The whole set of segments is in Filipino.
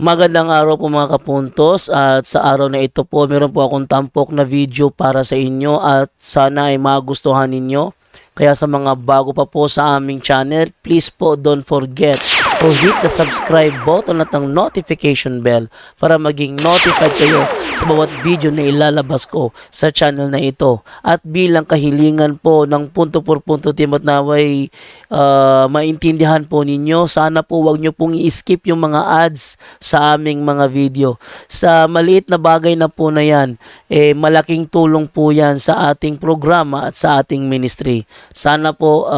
Magandang araw po mga kapuntos, at sa araw na ito po meron po akong tampok na video para sa inyo at sana ay magustuhan ninyo. Kaya sa mga bago pa po sa aming channel, please po don't forget to hit the subscribe button at ang notification bell para maging notified kayo sa bawat video na ilalabas ko sa channel na ito. At bilang kahilingan po ng punto por punto team at naway maintindihan po ninyo, sana po wag nyo pong i-skip yung mga ads sa aming mga video. Sa maliit na bagay na po na yan, malaking tulong po yan sa ating programa at sa ating ministry. Sana po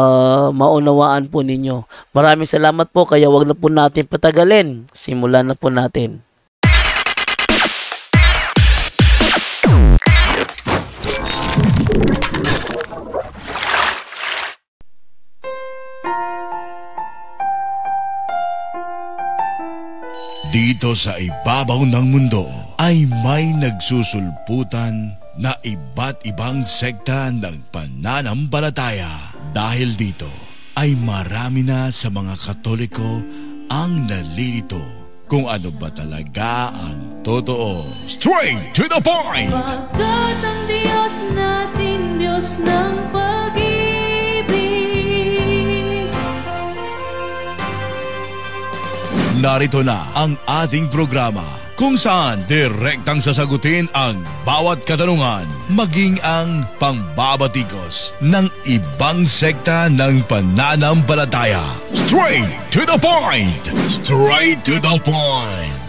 maunawaan po ninyo. Maraming salamat po, kaya wag na po natin patagalin. Simulan na po natin. Dito sa ibabaw ng mundo ay may nagsusulputan na iba't ibang sekta ng pananampalataya. Dahil dito ay marami na sa mga Katoliko ang nalilito kung ano ba talaga ang totoo. Straight to the point! Pagkat ang Diyos natin, Diyos ng pag-ibig. Narito na ang ating programa kung saan direktang sasagutin ang bawat katanungan, maging ang pangbabatikos ng ibang sekta ng pananampalataya. Straight to the point! Straight to the point!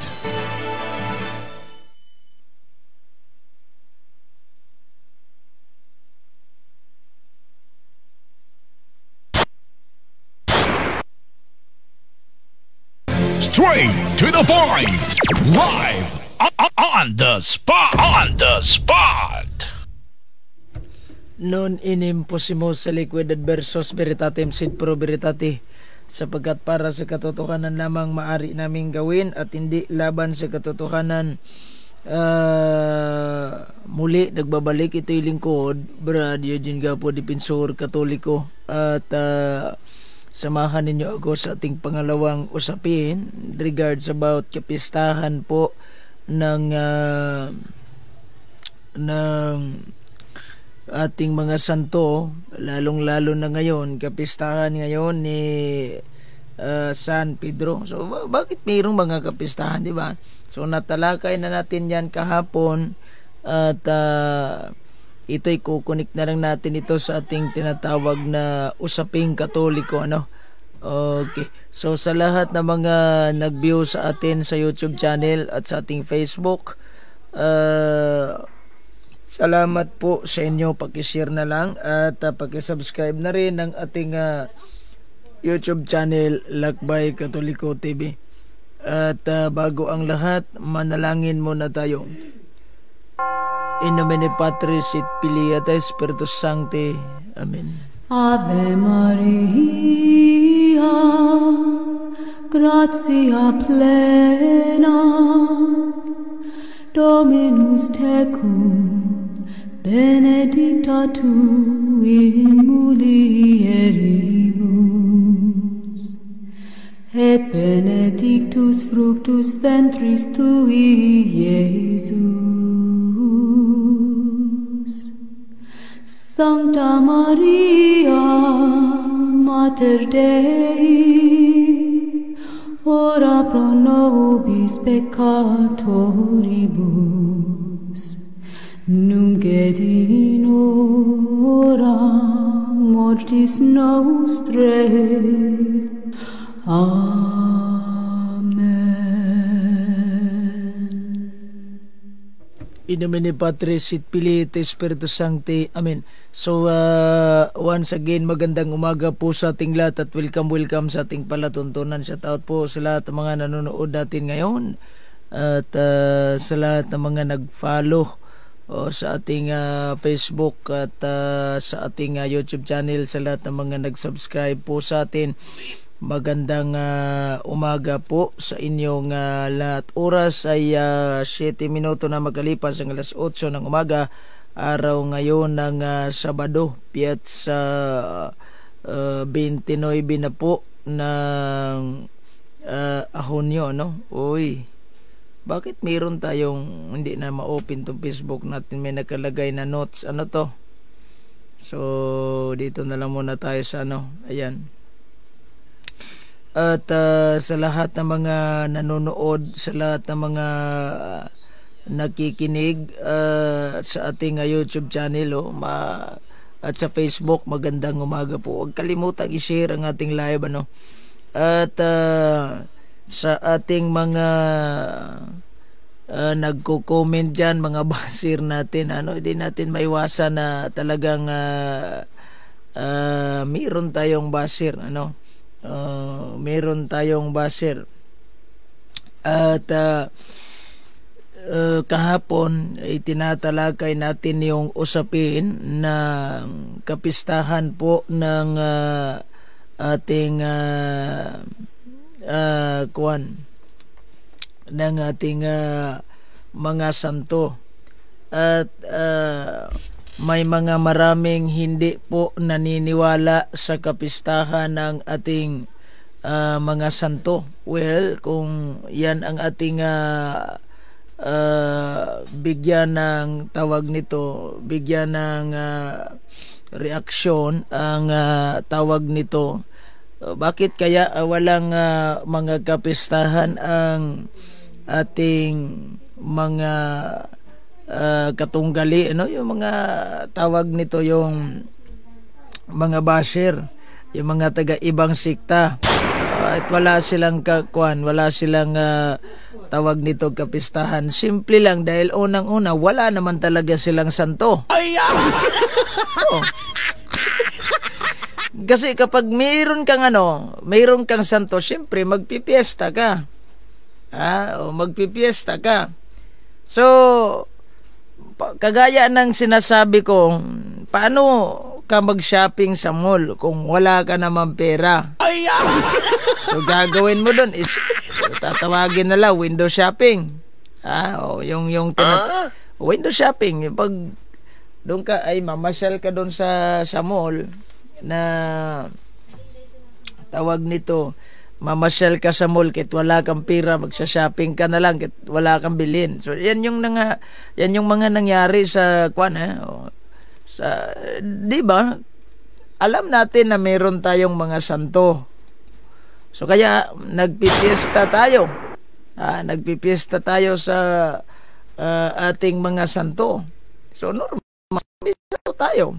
Straight to the point! Live on the spot! On the spot! Non inimposimo sa liquid adversus veritatem sed pro veritate, sapagkat para sa katotohanan lamang maari naming gawin at hindi laban sa katotohanan. Muli nagbabalik ito'y lingkod Brad Eugene Gapo, Dipensor Katoliko, at samahan ninyo ako sa ating pangalawang usapin regards about kapistahan po ng ating mga santo, lalong-lalo na ngayon, kapistahan ngayon ni San Pedro. So bakit mayroong mga kapistahan, di ba? So natalakay na natin yan kahapon at ito'y kukunik na lang natin ito sa ating tinatawag na usaping Katoliko, ano? Okay. So sa lahat ng mga nag-view sa atin sa YouTube channel at sa ating Facebook, salamat po sa inyo. Paki-share na lang at paki-subscribe na rin ng ating YouTube channel Lakbay Katoliko TV. At bago ang lahat, manalangin muna tayo. In nomine Patris et Filii et Spiritus Sancti. Amen. Ave Maria, gratia plena, Dominus tecum, benedicta tu in mulieribus, et benedictus fructus ventris tui, Iesus. Sancta Maria, Mater Dei, ora pro nobis peccatoribus, nunc et in hora mortis nostrae. Amen. In nomine Patris et Filii et Spiritus Sancti. Amen. So once again, magandang umaga po sa ating lahat at welcome sa ating palatuntunan. Shout out po sa lahat ng mga nanonood natin ngayon at sa lahat ng mga nag-follow sa ating Facebook at sa ating YouTube channel, sa lahat ng mga nag-subscribe po sa atin. Magandang umaga po sa inyong lahat. Oras ay 7 minuto na magkalipas ang alas 8 ng umaga. Araw ngayon ng Sabado, Pietsa 29 na po ng Ahunyo, no? Uy, Bakit mayroon tayong hindi na ma-open tong Facebook natin? May nakalagay na notes. Ano to? So, dito na lang muna tayo sa ano. Ayan. At sa lahat ng mga nanonood, sa lahat ng mga nakikinig sa ating YouTube channel, at sa Facebook, magandang umaga po. Huwag kalimutang i-share ang ating live, ano. At sa ating mga nagko-comment dyan, mga basir natin, ano, hindi natin maiwasan na talagang meron tayong basir, ano. Meron tayong basir. At kahapon ay tinatalakay natin yung usapin ng kapistahan po ng ating ng ating mga santo. At may mga maraming hindi po naniniwala sa kapistahan ng ating mga santo. Well, kung yan ang ating bigyan ng tawag nito, bigyan ng reaksyon ang tawag nito, bakit kaya walang mga kapistahan ang ating mga katunggali, ano, yung mga tawag nito, yung mga basher, yung mga taga ibang sikta, at wala silang wala silang tawag nito kapistahan. Simple lang, dahil unang-una wala naman talaga silang santo. Kasi kapag mayroon kang santo, siyempre magpipiesta ka. Magpipiesta ka. So, kagaya ng sinasabi ko, paano ka mag-shopping sa mall kung wala ka naman pera? So, gagawin mo doon is tatawagin na lang window shopping. Window shopping. Pag doon ka ay mamasyal ka doon sa mall na tawag nito, mamasyal ka sa mall kahit wala kang pera, magsha-shopping ka na lang kahit wala kang bilhin. So yan yung mga nangyari sa di ba? Alam natin na meron tayong mga santo. So kaya nagpipiesta tayo. Nagpipiesta tayo sa ating mga santo. So normal tayo.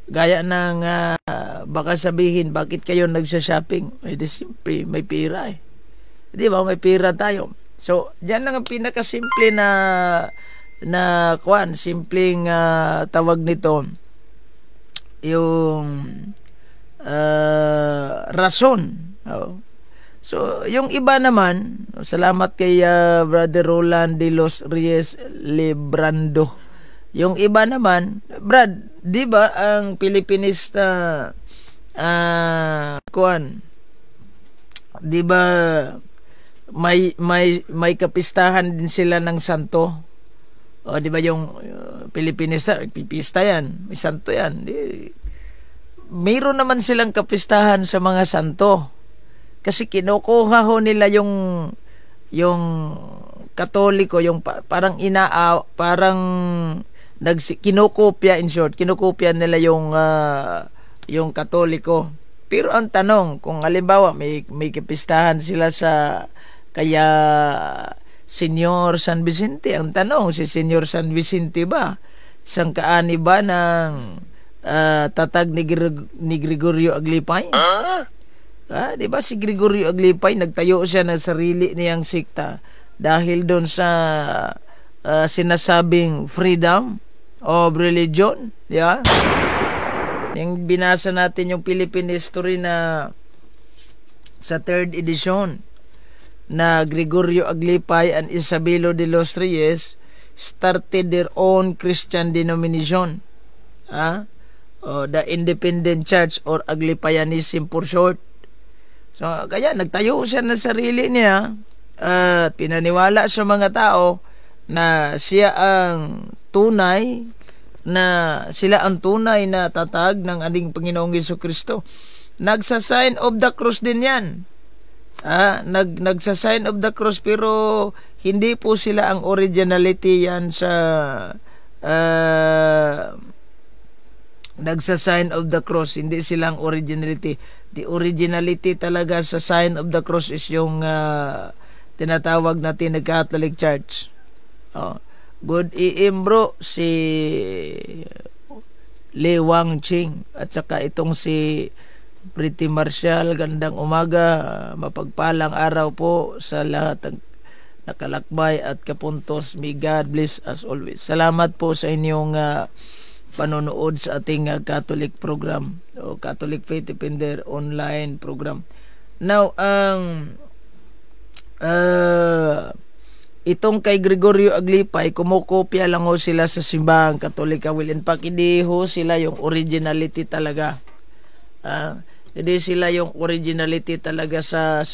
Gaya ng baka sabihin, bakit kayo nagsha-shopping? Di simple, may pera eh. Di ba? May pera tayo. So diyan lang ang pinakasimple simpleng tawag nito, yung rason. So, yung iba naman, salamat kay Brother Roland de los Reyes Lebrando. Yung iba naman, Brad, di ba ang Pilipinista di ba may kapistahan din sila ng santo? O di ba yung Pilipinista, pipista yan, may santo yan. Mayroon naman silang kapistahan sa mga santo. Kasi kinukuha ho nila yung Katoliko, yung parang kinukopya, in short, kinukopya nila yung Katoliko. Pero ang tanong, kung halimbawa may kapistahan sila sa kaya Senyor San Vicente, ang tanong, si Senyor San Vicente ba sangkaani ba ng tatag ni Gregorio Aglipay? Di ba si Gregorio Aglipay nagtayo siya ng sarili niyang sikta dahil doon sa sinasabing freedom of religion, di ba? Yung binasa natin yung Philippine history na sa 3rd edition na Gregorio Aglipay and Isabelo de los Reyes started their own Christian denomination, the Independent Church or Aglipayanism for short. So kaya nagtayo siya ng sarili niya at pinaniwala sa mga tao na sila ang tunay na tatag ng ating Panginoong Jesucristo. Nagsa-sign of the cross din yan. nagsa-sign of the cross, pero hindi po sila ang originality yan sa nagsa-sign of the cross. Hindi sila ang originality. The originality talaga sa sign of the cross is yung tinatawag natin na Catholic Church. Good evening bro, si Lee Wang Ching at saka itong si Pretty Marshall, gandang umaga, mapagpalang araw po sa lahat ng nakalakbay at kapuntos. May God bless as always. Salamat po sa inyong panonood sa ating Catholic program o Catholic Faith Defender online program. Now, itong kay Gregorio Aglipay, kumukopya lang ho sila sa simbahang Katolika. Will in fact, hindi ho sila yung originality talaga. Hindi sila yung originality talaga sa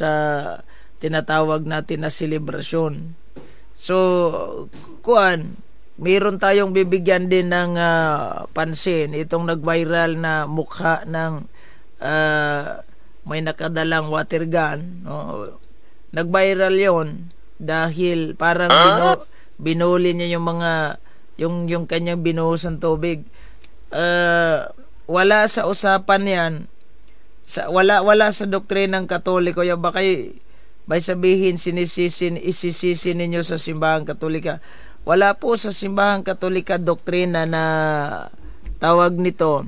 tinatawag natin na selebrasyon. So, mayroon tayong bibigyan din ng pansin. Itong nag-viral na mukha ng may nakadalang water gun. Nag-viral yon dahil parang binuli niya yung mga yung kanyang binuhusan tubig. Wala sa usapan yan. Wala sa doktrinang Katoliko. Yung may sabihin isisisi ninyo sa simbahang Katolika. Wala po sa simbahang Katolika doktrina na tawag nito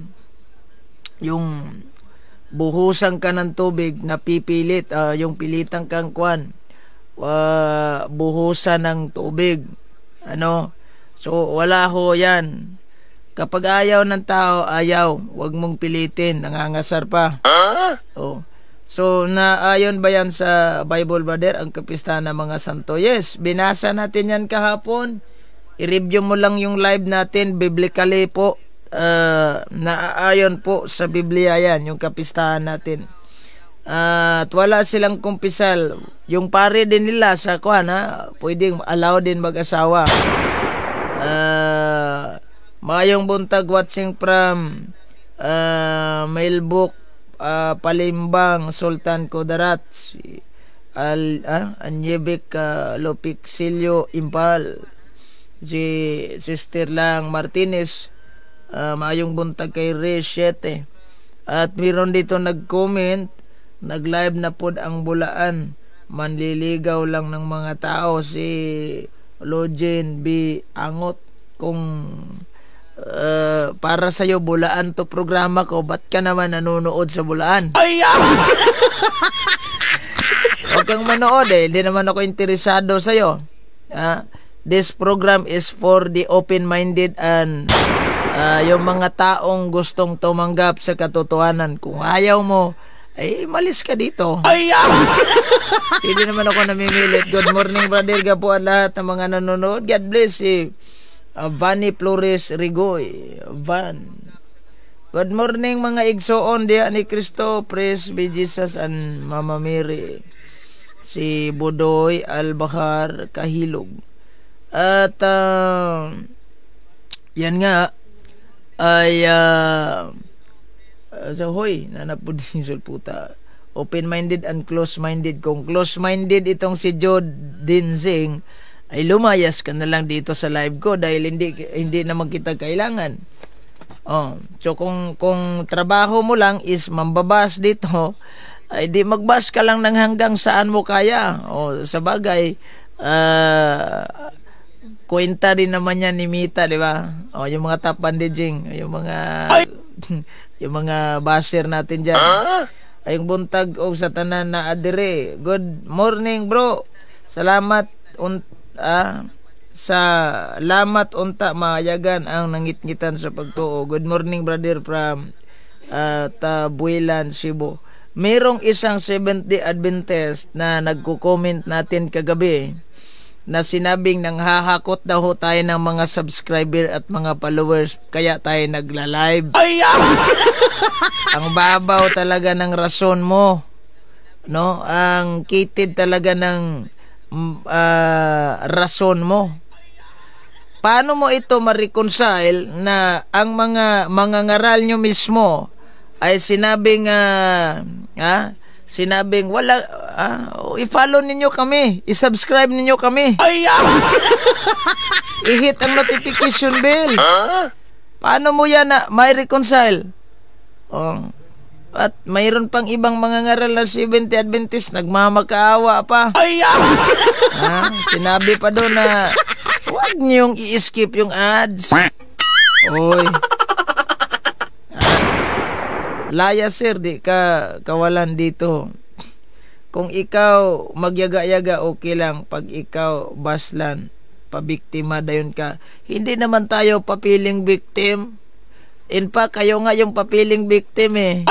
yung buhusan ka ng tubig na pipilit, yung pilitang kang buhusan ng tubig. So wala ho yan. Kapag ayaw ng tao, ayaw. Huwag mong pilitin. Nangangasar pa. So, naayon ba yan sa Bible, brother? Ang kapistahan ng mga santo? Yes, binasa natin yan kahapon. I-review mo lang yung live natin. Biblically po, naayon po sa Biblia yan, yung kapistahan natin. At wala silang kumpisal. Yung pare din nila sa pwedeng allow din mag-asawa. Mayong buntag watching from Mailbook, Palimbang, Sultan Kudarat, Anyebek, Lopixilio Impal, si Sister Lang Martinez, mayong buntag kay Ray 7. At meron dito nag-comment, nag-live na pod ang bulaan, manliligaw lang ng mga tao, si Lojen B. Angot. Kung para sa'yo bulaan to programa ko, ba't ka naman nanonood sa bulaan? Huwag kang manood hindi naman ako interesado sa'yo. This program is for the open-minded and yung mga taong gustong tumanggap sa katotohanan. Kung ayaw mo, malis ka dito. Hindi naman ako namimilit. Good morning, brother Gapo at lahat ng mga nanonood. God bless you. Vani Flores Rigoy Van. Good morning mga igsoon diya ni Cristo. Praise be Jesus and Mama Mary. Si Budoy Albahar Kahilog. At yan nga ay nanapod din sulputa. Open-minded and close-minded. Kung close-minded itong si Jod Dinsing, ay lumayas ka na lang dito sa live ko dahil hindi naman kita kailangan. So kung trabaho mo lang is mambabas dito, ay di magbas ka lang ng hanggang saan mo kaya. Sa bagay, kwenta din naman yan ni Mita, di ba? Yung mga top bandaging, yung mga basher natin dyan. Ay yung buntag sa tanan na adire. Good morning, bro. Salamat salamat unta maayagan ang nangitngitan sa pagtuo. Good morning, brother from Tabuelan, Cebu. Merong isang Seventh-day Adventist na nagko-comment natin kagabi na sinabing nang hahakot daw tayo ng mga subscriber at mga followers kaya tayo nagla-live. Ang babaw talaga ng rason mo, no? Ang kitid talaga ng rason mo. Paano mo ito ma-reconcile na ang mga ngaral nyo mismo ay sinabing sinabing wala, i-follow ninyo kami, i-subscribe ninyo kami. I-hit ang notification bell. Paano mo yan na may reconcile? At mayroon pang ibang mga ngaral na 70 Adventist nagmamakaawa pa. Sinabi pa doon na huwag niyong i-skip yung ads. Oy. Laya sir, di ka kawalan dito. Kung ikaw magyaga-yaga, okay lang. Pag ikaw baslan, pabiktima dayon ka. Hindi naman tayo papiling victim. In fact, kayo nga yung papiling victim eh.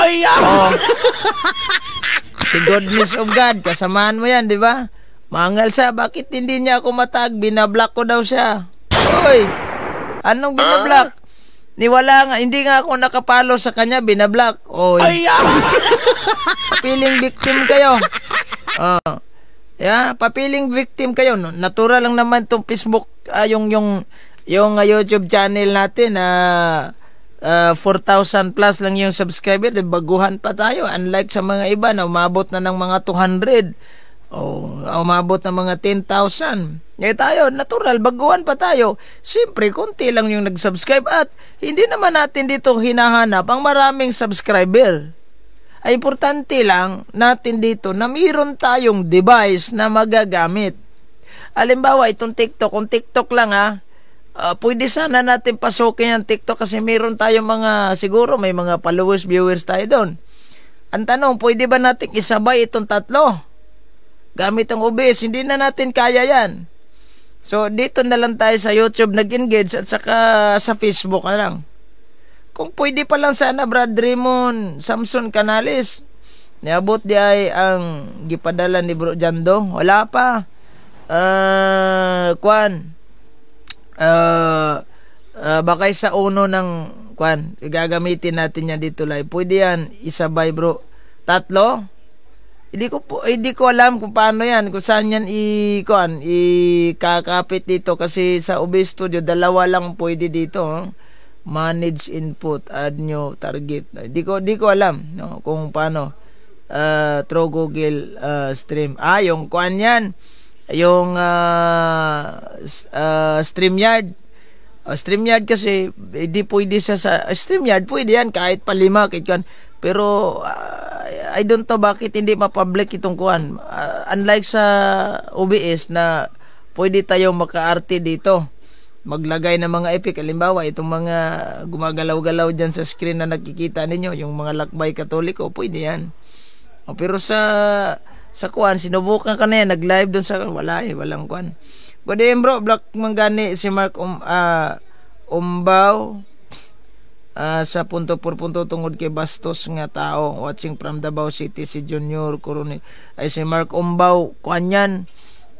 Si goodness of God, kasamaan mo yan, di ba? Mangal siya, bakit hindi niya ako matag? Binablock ko daw siya. Oy, anong binablock? Niwala nga, hindi nga ako nakapalo sa kanya, binablock. Oy, papiling victim kayo. Papiling victim kayo. Natural lang naman itong Facebook, yung YouTube channel natin na 4,000 plus lang yung subscriber, baguhan pa tayo. Unlike sa mga iba na umabot na ng mga 200, umabot na mga 10,000. Tayo, natural, baguhan pa tayo. Siyempre, konti lang yung nag-subscribe at hindi naman natin dito hinahanap ang maraming subscriber. Ay importante lang natin dito na mayroon tayong device na magagamit. Halimbawa, itong TikTok, kung TikTok lang pwede sana natin pasukin yung TikTok kasi mayroon tayong mga, siguro may mga followers, viewers tayo doon. Ang tanong, pwede ba natin isabay itong tatlo? Gamit ang OBS, hindi na natin kaya yan. So, dito na lang tayo sa YouTube nag-engage at saka sa Facebook na lang. Kung pwede pa lang sana, Brad Raymond Samson Canales, niabot di ay ang gipadala ni Bro Jando. Wala pa. Baka sa uno ng gagamitin natin yan dito live. Pwede yan, isabay bro. Tatlo? Hindi ko alam kung paano yan, kung saan yan ikakapit dito kasi sa OBS Studio, dalawa lang pwede dito. Manage input, add new target. Di ko alam kung paano. Through Google Stream. Yung yan. Yung StreamYard. StreamYard kasi hindi pwede sa StreamYard, pwede yan kahit palima pero I don't know bakit hindi ma-public itong kuan. Unlike sa OBS na pwede tayo maka-arte dito, maglagay ng mga effect. Halimbawa itong mga gumagalaw-galaw dyan sa screen na nakikita ninyo, yung mga lakbay katoliko, pwede yan. Pero sa kuan, sinubukan ka na yan, nag-live doon sa walang kuan. Good day bro, Black Mangani, si Mark Umbaw sa punto por punto tungod kay bastos nga tao watching from Davao City. Si Junior Coronel ay si Mark Umbaw, kuan yan,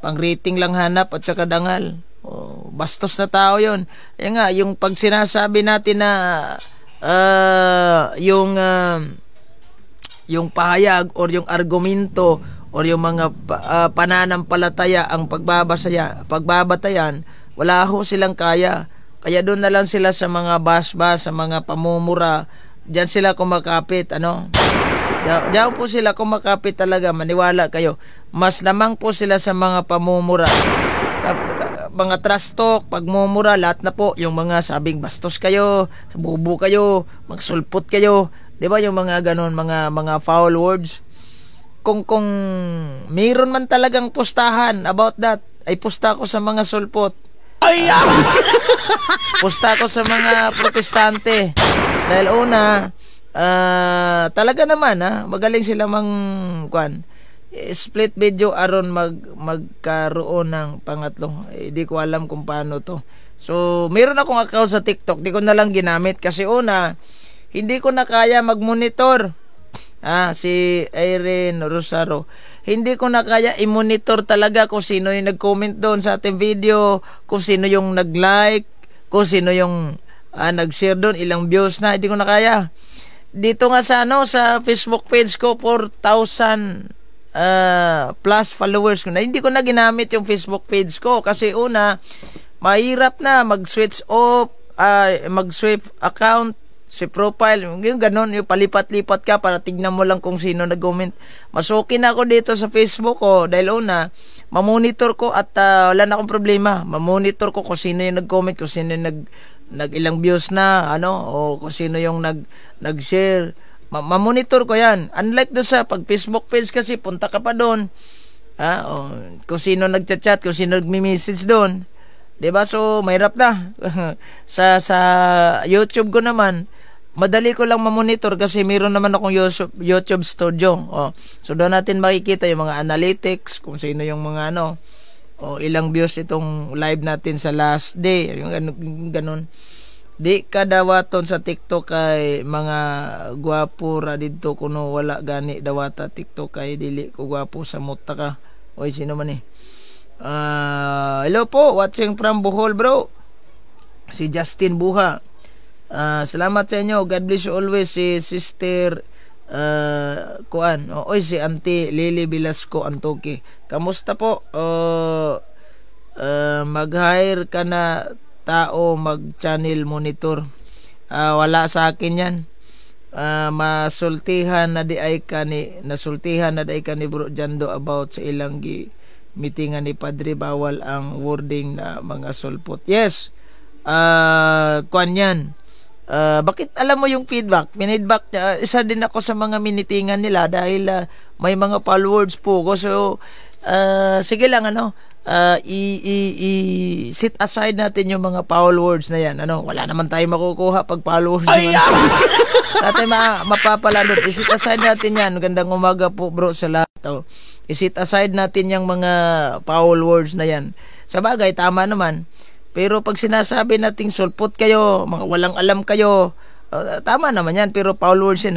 pang rating lang hanap at saka dangal. Bastos na tao yon. Ayan nga, yung pag sinasabi natin na yung pahayag or yung argumento or yung mga pananampalataya ang pagbabatayan, wala ho silang kaya. Kaya doon na lang sila sa mga basbas, sa mga pamumura. Diyan sila kumakapit, Diyan po sila kumakapit talaga, maniwala kayo. Mas lamang po sila sa mga pamumura. Mga trash talk, pagmumura, lahat na po. Yung mga sabing bastos kayo, bubo kayo, magsulpot kayo. Di ba yung mga ganon, mga foul words? Kung mayroon man talagang pustahan about that, ay pusta ko sa mga sulpot. Pusta ko sa mga protestante. Dahil una, talaga naman, magaling sila split video aron magkaroon ng pangatlo. Di ko alam kung paano to. So, mayroon akong account sa TikTok, di ko na lang ginamit kasi una, hindi ko na kaya mag-monitor. Si Irene Rosaro, hindi ko na kaya i-monitor talaga kung sino yung nag-comment doon sa ating video, kung sino yung nag-like, kung sino yung nag-share doon, ilang views na, hindi ko na kaya. Dito nga sa sa Facebook page ko, 4,000 plus followers ko na, hindi ko na ginamit yung Facebook page ko kasi una, mahirap na mag-switch off, mag-swipe account si profile, yung ganon, yung palipat-lipat ka para tignan mo lang kung sino nag-comment. Masuki na ako dito sa Facebook ko dahil una, mamonitor ko at wala na akong problema. Mamonitor ko kung sino yung nag-comment, kung sino yung nag-ilang views na, o kung sino yung nag-share. Mamonitor ko yan. Unlike doon sa pag Facebook page kasi, punta ka pa doon. Kung sino nag-chat, kung sino nag-message doon. Diba? So, mahirap na. sa YouTube ko naman, madali ko lang mamonitor kasi meron naman akong YouTube Studio. So, doon natin makikita yung mga analytics, kung sino yung mga ilang views itong live natin sa last day. Yung ganun. Di ka dawaton sa TikTok kay mga gwapo ra dito kuno wala gani dawata TikTok kay dili ko gwapo sa muta ka. Oy, sino man eh? Hello po, watching from Bohol, bro. Si Justin Buha. Salamat sa inyo. God bless you always. Si Sister si Auntie Lily Velasco Antoque. Kamusta po? Mag-hire ka na tao mag-channel monitor. Wala sa akin yan. Nasultihan na di ay ka ni Bro Jando about sa ilang meetingan ni Padre, bawal ang wording na mga sulpot. Yes. Kuan yan. Bakit alam mo yung feedback? Minidback niya. Isa din ako sa mga minitingan nila dahil may mga followers po ko. So, sige lang set aside natin yung mga followers na yan. Wala naman tayo makukuha pag followers. Natin mapapalalot. I-set aside natin yan. Gandang umaga po, bro, sa lahat. I-set aside natin yung mga followers na yan. Sa bagay, tama naman. Pero pag sinasabi nating sulpot kayo, mga walang alam kayo, tama naman yan, pero followers yun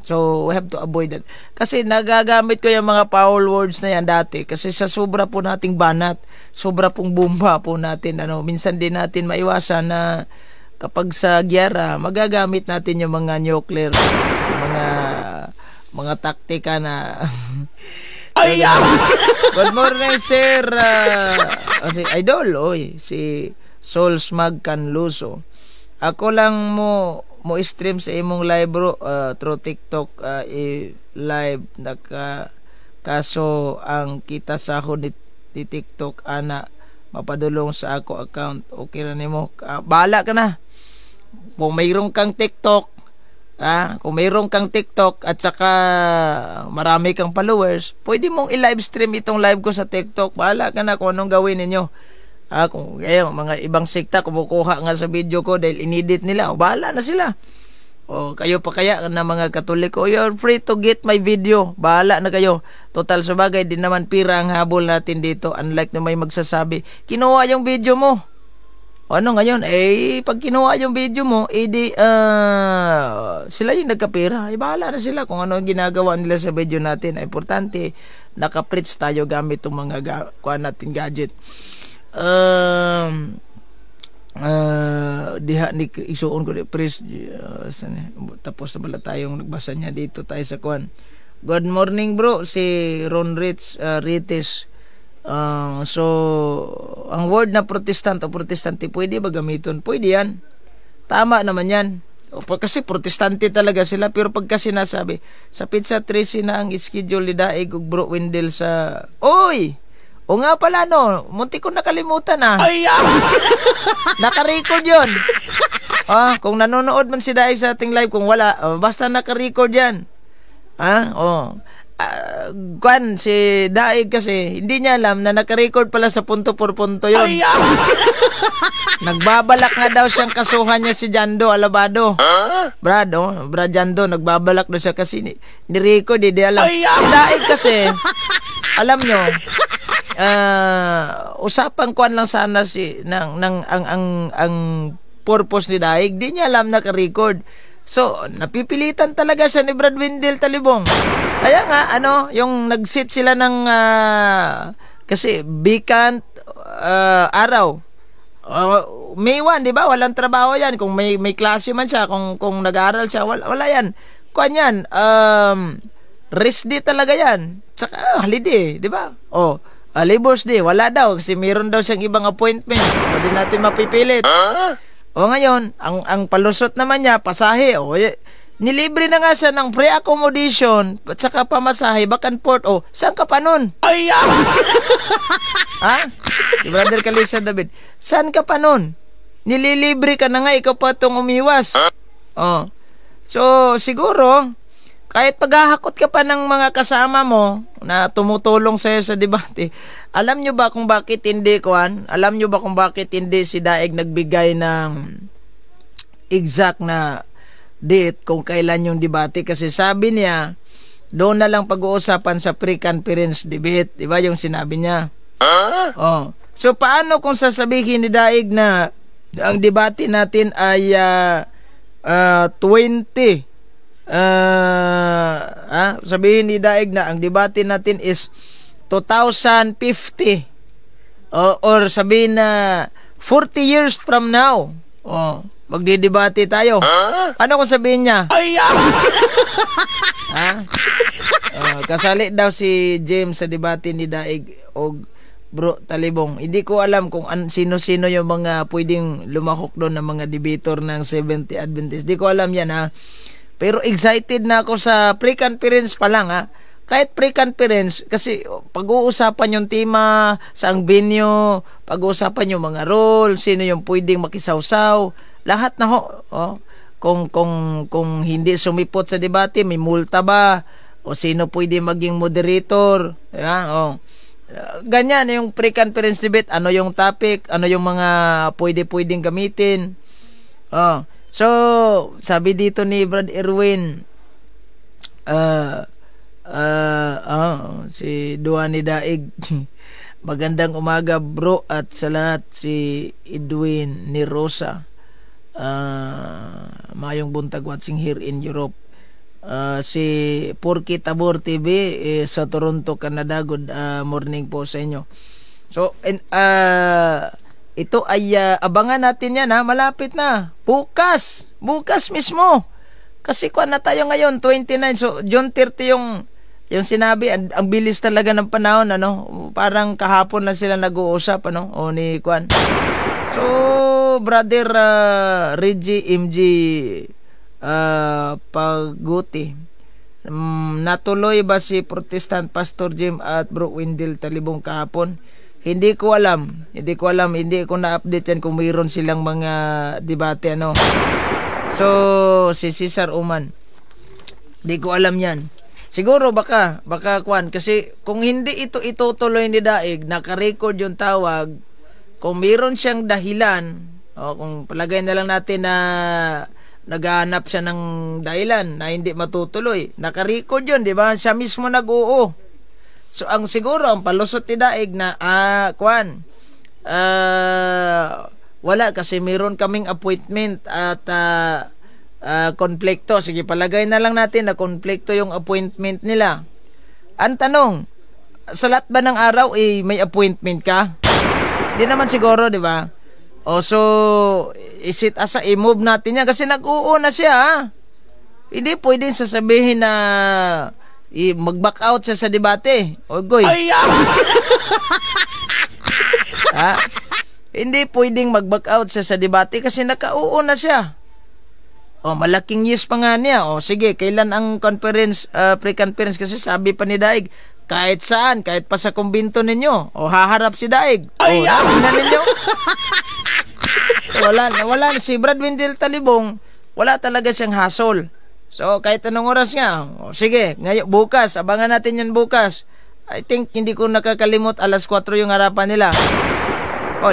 so we have to avoid that. Kasi nagagamit ko yung mga followers na yan dati kasi sa sobra po nating banat, sobra pong bomba po natin, minsan din natin maiwasan na kapag sa gyera, magagamit natin yung mga nuclear, mga taktika na Good morning, sir. Si Idol, si Sol Smag Canluso. Ako lang mo stream sa imong live, bro, through TikTok, live kaso ang kita sa ako ni TikTok ana mapadulong sa ako account. Okay na nimo. Bahala ka na. Kung mayroon kang TikTok, kung mayroon kang TikTok at saka marami kang followers, pwede mong i-live stream itong live ko sa TikTok. Bahala ka na kung anong gawin ninyo. Kung mga ibang sekta kumukuha nga sa video ko dahil inedit nila, bahala na sila. Kayo pa kaya na mga Katoliko, you're free to get my video. Bahala na kayo. Total sa bagay, din naman pira ang habol natin dito. Unlike na may magsasabi, kinuha yung video mo. Ngayon? Pag kinuha yung video mo, sila yung nagkapira. Bahala na sila kung ano ginagawa nila sa video natin. Importante, nakaprits tayo gamit itong mga natin gadget. Diha ni isuon ko press tapos na bala tayong nagbasa niya dito tayo sa kuan. Good morning, bro, si Ron Rites. So ang word na protestant o protestante pwede ba gamiton? Pwede yan, tama naman yan. Kasi protestante talaga sila, pero pagka sinasabi sa Pizza 13 na ang schedule ni Daig ug Bro Wendell sa o nga pala, munti ko nakalimutan naka-record yun. Kung nanonood man si Daig sa ating live, kung wala, basta naka-record yan. Si Daig kasi hindi niya alam na naka-record pala sa punto por punto yun. Nagbabalak nga daw siyang kasuhan niya si Jando Alabado. Brad Jando, nagbabalak daw siya kasi ni-record, di alam. Si Daig kasi, alam nyo, usapang kuan lang sana ang purpose ni Daig, di niya alam naka-record. So, napipilitan talaga siya ni Brad Wendell Talibong. Kaya nga, yung nag-sit sila ng kasi vacant araw. May 1, di ba? Walang trabaho yan. Kung may klase man siya, kung nag-aaral siya, wala yan. Kuan yan, rest day talaga yan. Tsaka holiday, di ba? Labor's day, wala daw kasi meron daw siyang ibang appointment. Hindi natin mapipilit. O ngayon, ang palusot naman niya, pasahe. O, nilibre na nga siya ng free accommodation at saka pamasahe, back and forth. O, saan ka pa nun? Ha? Si Brother Kalisa David, saan ka pa nun? Nililibre ka na nga, ikaw pa itong umiwas. O, so, siguro, kahit paghahakot ka pa ng mga kasama mo na tumutulong sa'yo sa debate, alam nyo ba kung bakit hindi, alam nyo ba kung bakit hindi si Daig nagbigay ng exact na date kung kailan yung debate? Kasi sabi niya, doon na lang pag-uusapan sa pre-conference debate. Diba yung sinabi niya? Oh. So, paano kung sasabihin ni Daig na ang debate natin ay 20? Sabihin ni Daig na ang debate natin is 2050. Or sabihin na 40 years from now. Magdidebate tayo. Ano kung sabihin niya? Kasali daw si James sa debate ni Daig o Bro Talibong. Hindi ko alam kung sino-sino yung mga pwedeng lumahok doon ng mga debater ng 70 Adventist. Hindi ko alam yan, ha. Pero excited na ako sa pre-conference pa lang, ha. Kahit pre-conference, kasi pag-uusapan yung tema, saang venue, pag-uusapan yung mga role, sino yung pwedeng makisawsaw, lahat na ho. Kung hindi sumipot sa debate, may multa ba? O sino pwede maging moderator? Ganyan yung pre-conference debate. Ano yung topic? Ano yung mga pwedeng gamitin? So, sabi dito ni Brad Erwin, si Duani Daig, magandang umaga bro, at sa lahat si Edwin ni Rosa, mayong buntag watching here in Europe. Si Porky Tabor TV sa Toronto, Canada, good morning po sa inyo. So, ito ay abangan natin yan, ha. Malapit na, bukas mismo, kasi kuan na tayo ngayon 29, so June 30 yung sinabi. Ang bilis talaga ng panahon, ano, parang kahapon lang sila nag-uusap, ano, o ni kuan. So Brother Reggie MG Paguti, natuloy ba si Protestant Pastor Jim at Bro Wendell Talibong kahapon? Hindi ko alam, hindi ko na-update yan kung mayroon silang mga debate, ano. So si Cesar Uman, hindi ko alam yan. Siguro baka kuan, kasi kung hindi ito itutuloy ni Daig, naka-record yung tawag, kung mayroon siyang dahilan, kung palagay na lang natin na naghahanap siya ng dahilan na hindi matutuloy, naka-record yun, di ba? Siya mismo nag-oo. So ang siguro ang palusot ni Daig na wala kasi mayroon kaming appointment at konflikto. Sige, palagay na lang natin na konflikto yung appointment nila. Ang tanong, sa lahat ba ng araw may appointment ka? Di naman siguro, di ba? So is it as i-move natin yan kasi nag-uuna siya, ha? Hindi pwedeng sasabihin na mag-back out siya sa debate. Goy. Hindi pwedeng mag-back out siya sa debate kasi nakauuna siya. Malaking yes pa nga niya. Sige, kailan ang conference, pre-conference? Kasi sabi pa ni Daig, kahit saan, kahit pa sa kumbinto ninyo, haharap si Daig. Tingnan ninyo. Wala si Brad Wendell Talibong, wala talaga siyang hassle. So kahit anong oras nga, sige, ngayon bukas, abangan natin yan bukas. I think hindi ko nakakalimot, alas 4 yung harapan nila.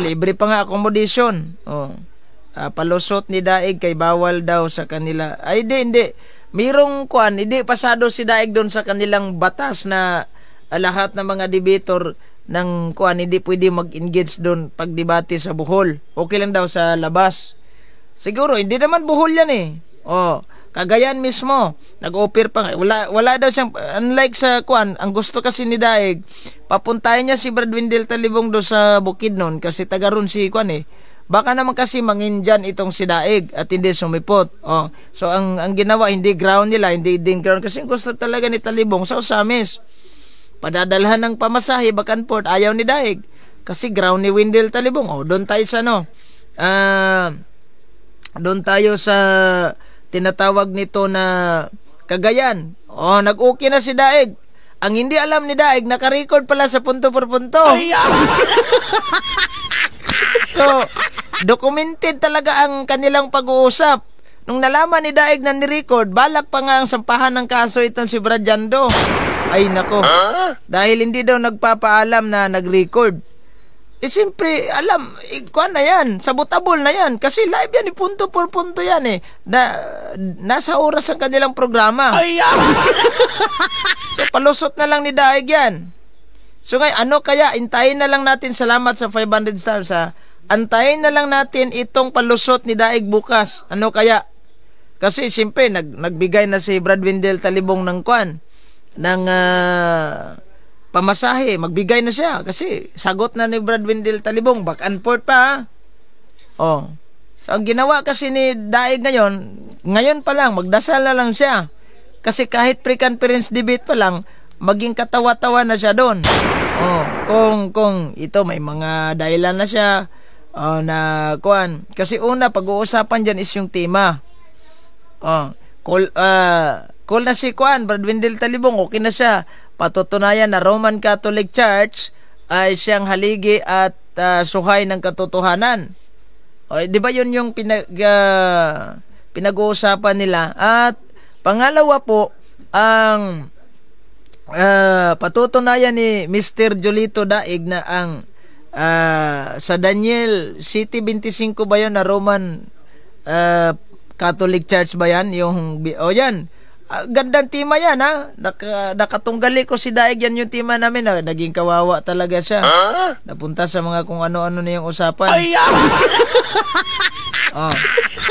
Libre pa nga accommodation. Palusot ni Daig kay bawal daw sa kanila. Ay hindi. Mirong kuan, hindi pasado si Daig doon sa kanilang batas na lahat ng mga debater ng kuan hindi pwede mag-engage doon pag debate sa Bohol. Okay lang daw sa labas. Siguro hindi naman Bohol yan, eh. Cagayan mismo, nag-offer pa nga. Wala daw siyang, unlike sa kuan, ang gusto kasi ni Daig, papuntahin niya si Brad Wendell Talibong do sa Bukidnon kasi taga ron si kuan, eh. Baka naman kasi mangindyan itong si Daig at hindi sumipot. So ang ginawa, hindi ground nila, hindi din ground kasi gusto talaga ni Talibong sa Usamis. Padadalhan ng pamasahe back and forth, ayaw ni Daig kasi ground ni Wendell Talibong. Doon tayo sa doon tayo sa tinatawag nito na Cagayan. Nag-okay na si Daig. Ang hindi alam ni Daig, naka-record pala sa punto por punto. So, documented talaga ang kanilang pag-uusap. Nung nalaman ni Daig na ni-record, balak pa nga ang sampahan ng kaso itong si Brad Jando. Ay nako, dahil hindi daw nagpapaalam na nag-record. Siyempre, alam, kuwan na yan, sabotabol na yan. Kasi live yan, punto por punto yan nasa oras ang kanilang programa. So, palusot na lang ni Daig yan. So, ngayon, kaya, intayin na lang natin, salamat sa 500 stars antayin na lang natin itong palusot ni Daig bukas. Kaya? Kasi, siyempre, nagbigay na si Brad Windel Talibong ng kuwan, ng pamasahe, magbigay na siya kasi sagot na ni Brad Windel Talibong, back and forth pa. So ang ginawa kasi ni Daig ngayon pa lang, magdasal na lang siya kasi kahit pre-conference debate pa lang, maging katawa-tawa na siya doon. Kung ito may mga dahilan na siya na kuan, kasi una pag-uusapan dyan is yung tema. Call na si kuan Brad Windel Talibong, okay na siya. Patutunayan na Roman Catholic Church ay siyang haligi at suhay ng katotohanan. Di ba yun yung pinag-uusapan nila? At pangalawa po, ang patutunayan ni Mr. Jolito Daig na ang sa Daniel City 25 ba yun na Roman Catholic Church ba yan? Yan. Gandang tema yan nakatunggali ko si Daig, yan yung tema namin naging kawawa talaga siya. Napunta sa mga kung ano-ano na yung usapan.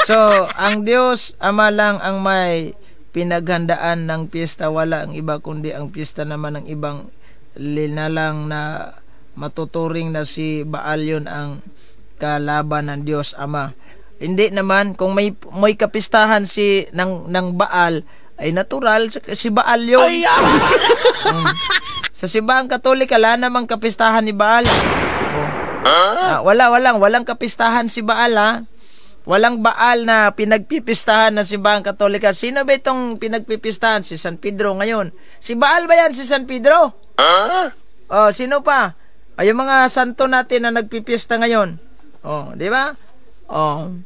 So ang Diyos Ama lang ang may pinaghandaan ng piyesta, wala ang iba kundi ang piyesta naman ng ibang linalang na matuturing na si Baal yun ang kalaban ng Diyos Ama. Hindi naman kung may kapistahan ng Baal ay natural si Baal yun. Sa Simbahang Katolika wala namang kapistahan ni Baal. Walang kapistahan si Baal Walang Baal na pinagpipistahan ng Simbahang Katolika. Sino ba itong pinagpipistahan? Si San Pedro ngayon. Si Baal ba yan si San Pedro? Sino pa? Yung mga santo natin na nagpipiesta ngayon. Di ba?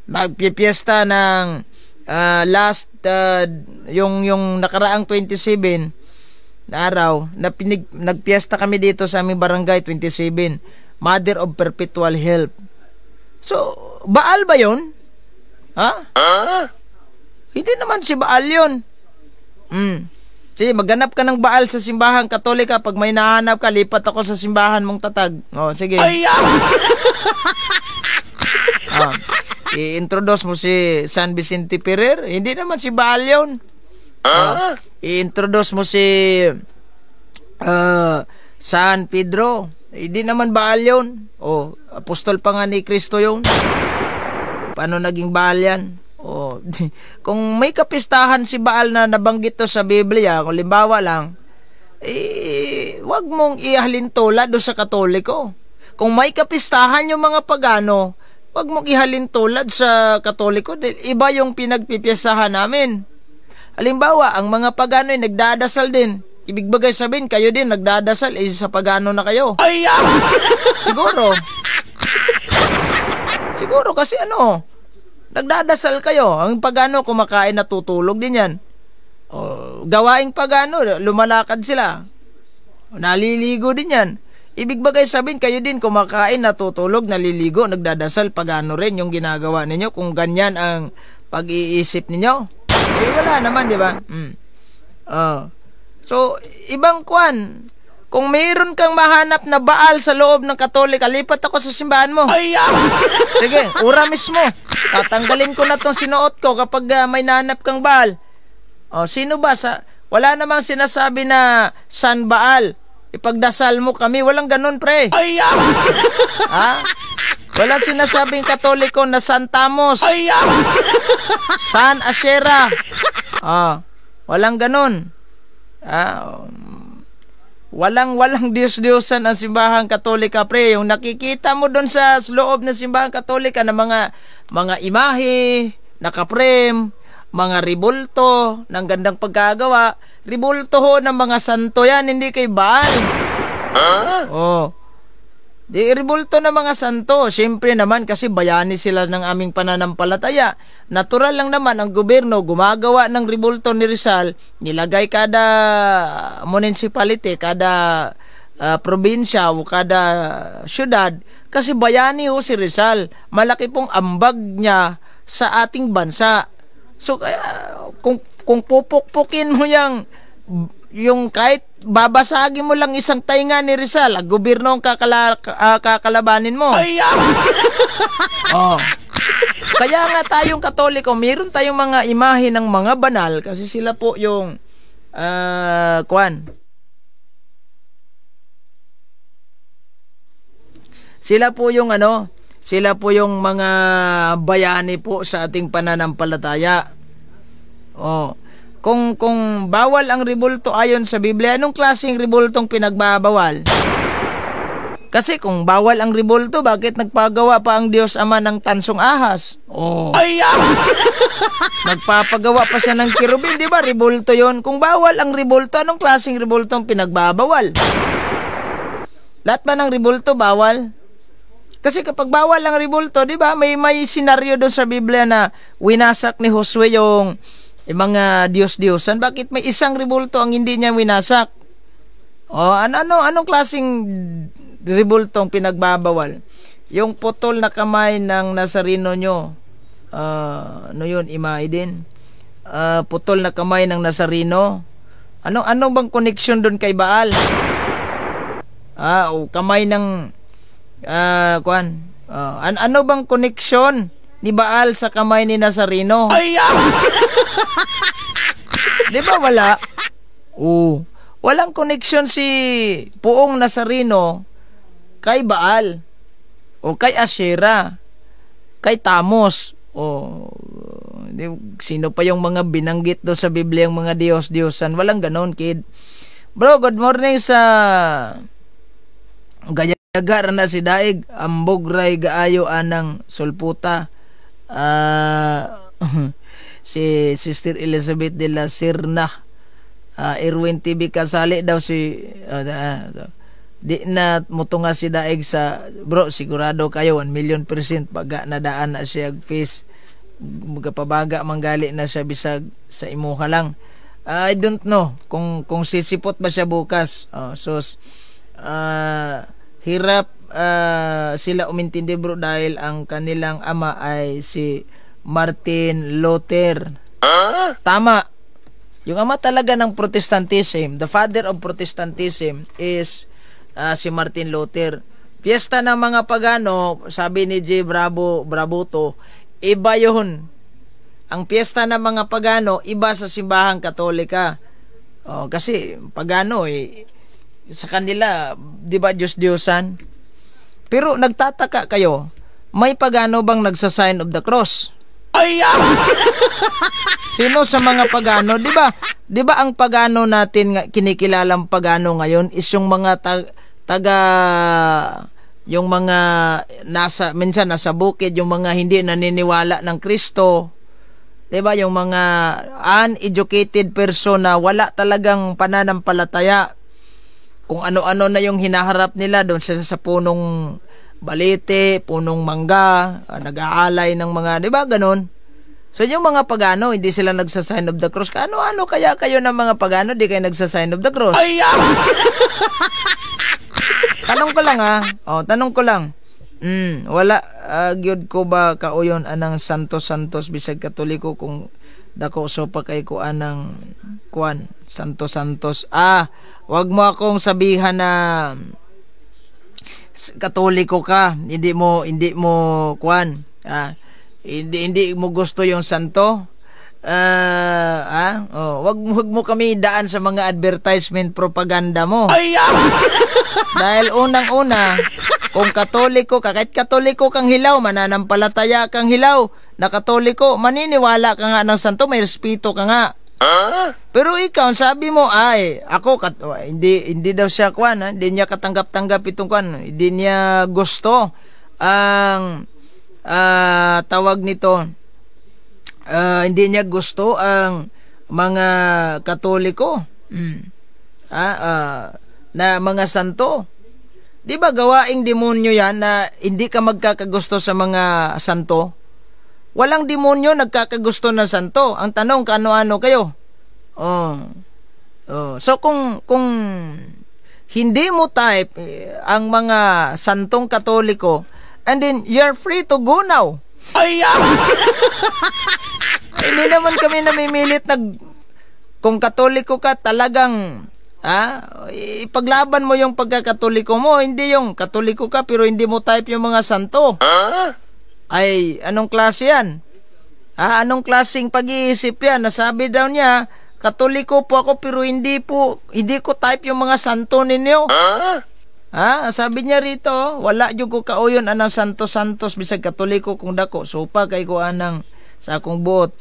Nagpipiesta ng last yung nakaraang 27 na araw na nagpiesta kami dito sa aming barangay 27, Mother of Perpetual Help. So Baal ba yun? Hindi naman si Baal yun. Sige, maghanap ka ng Baal sa Simbahang Katolika. Pag may nahanap ka, lipat ako sa simbahan mong tatag. Sige. I-introduce mo si San Vicente Ferrer. Hindi naman si Baal yun. I-introduce mo si San Pedro. Hindi naman Baal yun. Apostol pa nga ni Kristo yun. Paano naging Baal yan? Kung may kapistahan si Baal na nabanggit to sa Biblia, kung limbawa lang, wag mong ihalin tulad doon sa Katoliko. Kung may kapistahan yung mga pagano, wag mong ihalin tulad sa Katoliko. Iba yung pinagpipiyasahan namin. Halimbawa, ang mga pagano ay nagdadasal din. Ibig bagay sabihin, kayo din nagdadasal, sa pagano na kayo. Siguro kasi nagdadasal kayo. Ang pagano kumakain na tutulog din yan. Gawaing pagano, lumalakad sila. Naliligo din yan. Ibig bagay sabihin, kayo din kumakain, natutulog, naliligo, nagdadasal, pagano rin yung ginagawa ninyo kung ganyan ang pag-iisip ninyo. Wala naman, di ba? So, ibang kwan. Kung mayroon kang mahanap na Baal sa loob ng Katolika, lipat ako sa simbahan mo. Sige, ura mismo. Tatanggalin ko na tong sinuot ko kapag may nahanap kang Baal. Sino ba? Wala namang sinasabi na San Baal. Ipagdasal mo kami. Walang ganun, pre. Walang sinasabing Katoliko na San Tamos. San Asera. Walang ganun. Walang Diyos-Diyosan ang Simbahang Katolika, pre. Yung nakikita mo doon sa loob ng Simbahang Katolika na mga imahe, nakaprem, mga ribulto ng gandang pagkagawa. Ribulto ho ng mga santo yan, hindi kay Baal. Oh. Di ribulto ng mga santo. Siyempre naman kasi bayani sila ng aming pananampalataya. Natural lang naman ang gobyerno gumagawa ng ribulto ni Rizal, nilagay kada municipality, kada probinsya o kada syudad, kasi bayani ho si Rizal. Malaki pong ambag niya sa ating bansa. So kung pupukpukin mo yung kahit babasagin mo lang isang tainga ni Rizal, ang gobyerno ang kakalabanin mo. Oh. Kaya nga tayong Katoliko, meron tayong mga imahe ng mga banal kasi sila po yung sila po yung sila po yung mga bayani po sa ating pananampalataya. Oh. Kung bawal ang ribulto ayon sa Biblia, anong klaseng ribultong pinagbabawal? Kasi kung bawal ang ribulto, bakit nagpagawa pa ang Diyos Ama ng tansong ahas? Oh. Nagpapagawa pa siya ng kirubin, di ba? Ribulto yon. Kung bawal ang ribulto, anong klaseng ribultong pinagbabawal? Lahat ba ng ribulto bawal? Kasi kapag bawal ang ribulto, di ba? May senaryo doon sa Biblia na winasak ni Josue yung mga Diyos-Diyosan. Bakit may isang ribulto ang hindi niya winasak? O, anong klaseng ribulto ang pinagbabawal? Yung putol na kamay ng Nazareno nyo. Yun? Imay din. Putol na kamay ng Nazareno. Ano bang connection doon kay Baal? Kamay ng ano bang connection ni Baal sa kamay ni Nazareno? Di ba wala? Walang connection si Puong Nazareno kay Baal o kay Asherah, kay Tamos o sino pa yung mga binanggit do sa Biblia, yung mga Diyos-Diyosan. Walang ganon, kid. Bro, good morning sa Gayagar na si Daig, ambog ray gaayo anang sulputa. Si Sister Elizabeth de la Serna, Erwin TV kasali daw si di na mutunga si Daig sa bro, sigurado kayo 1,000,000% pag nadaan na siya face magapabaga manggali na siya bisag sa imuha lang. I don't know kung sisipot ba siya bukas. Hirap sila umintindi bro dahil ang kanilang ama ay si Martin Luther. Tama. Yung ama talaga ng Protestantism, the father of Protestantism is si Martin Luther. Piyesta ng mga pagano, sabi ni J. Brabuto, iba yun. Ang piyesta ng mga pagano, iba sa simbahang Katolika. Kasi pagano sa kanila, di ba Diyos-Diyosan? Pero nagtataka kayo, may pagano bang nagsa-sign of the cross? Sino sa mga pagano? Di ba ang pagano natin, kinikilalang pagano ngayon is yung mga yung mga minsan nasa bukid, yung mga hindi naniniwala ng Kristo. Di ba? Yung mga uneducated person na wala talagang pananampalataya. Kung ano-ano na yung hinaharap nila doon sa punong balete, punong mangga, nag-aalay ng mga, di ba, ganon? So yung mga pagano, hindi sila nagsa-sign of the cross. Ano kaya kayo ng mga pagano, di kayo nagsa-sign of the cross? Tanong ko lang tanong ko lang. Wala, gyud ko ba kauyon anang santos bisag Katoliko kung dako so pa kay ko anang santos. Wag mo akong sabihan na Katoliko ka, hindi mo hindi mo gusto yung santo. Wag mo kami daan sa mga advertisement propaganda mo. Dahil unang-una, kung Katoliko ka, kahit Katoliko kang hilaw, mananampalataya kang hilaw na Katoliko, maniniwala ka nga ng santo, may respeto ka nga. Pero ikaw, sabi mo, hindi daw siya hindi niya katanggap-tanggap itong hindi niya gusto ang tawag nito, hindi niya gusto ang mga Katoliko na mga santo. Di ba gawaing demonyo yan na hindi ka magkakagusto sa mga santo? Walang demonyo nagkakagusto ng santo. Ang tanong, kano-ano kayo? So kung hindi mo type ang mga santong Katoliko, and then you're free to go now. Hindi naman kami namimilit kung Katoliko ka talagang ipaglaban mo yung pagkakatoliko mo, hindi yung Katoliko ka pero hindi mo type yung mga santo. Ay, anong klase yan? Anong klaseng pag-iisip yan? Nasabi daw niya, Katoliko po ako pero hindi ko type yung mga santo ninyo. Sabi niya rito, wala jud ko kauyon anang santos bisag Katoliko kung dako sopa kay ko anang sa akong buot.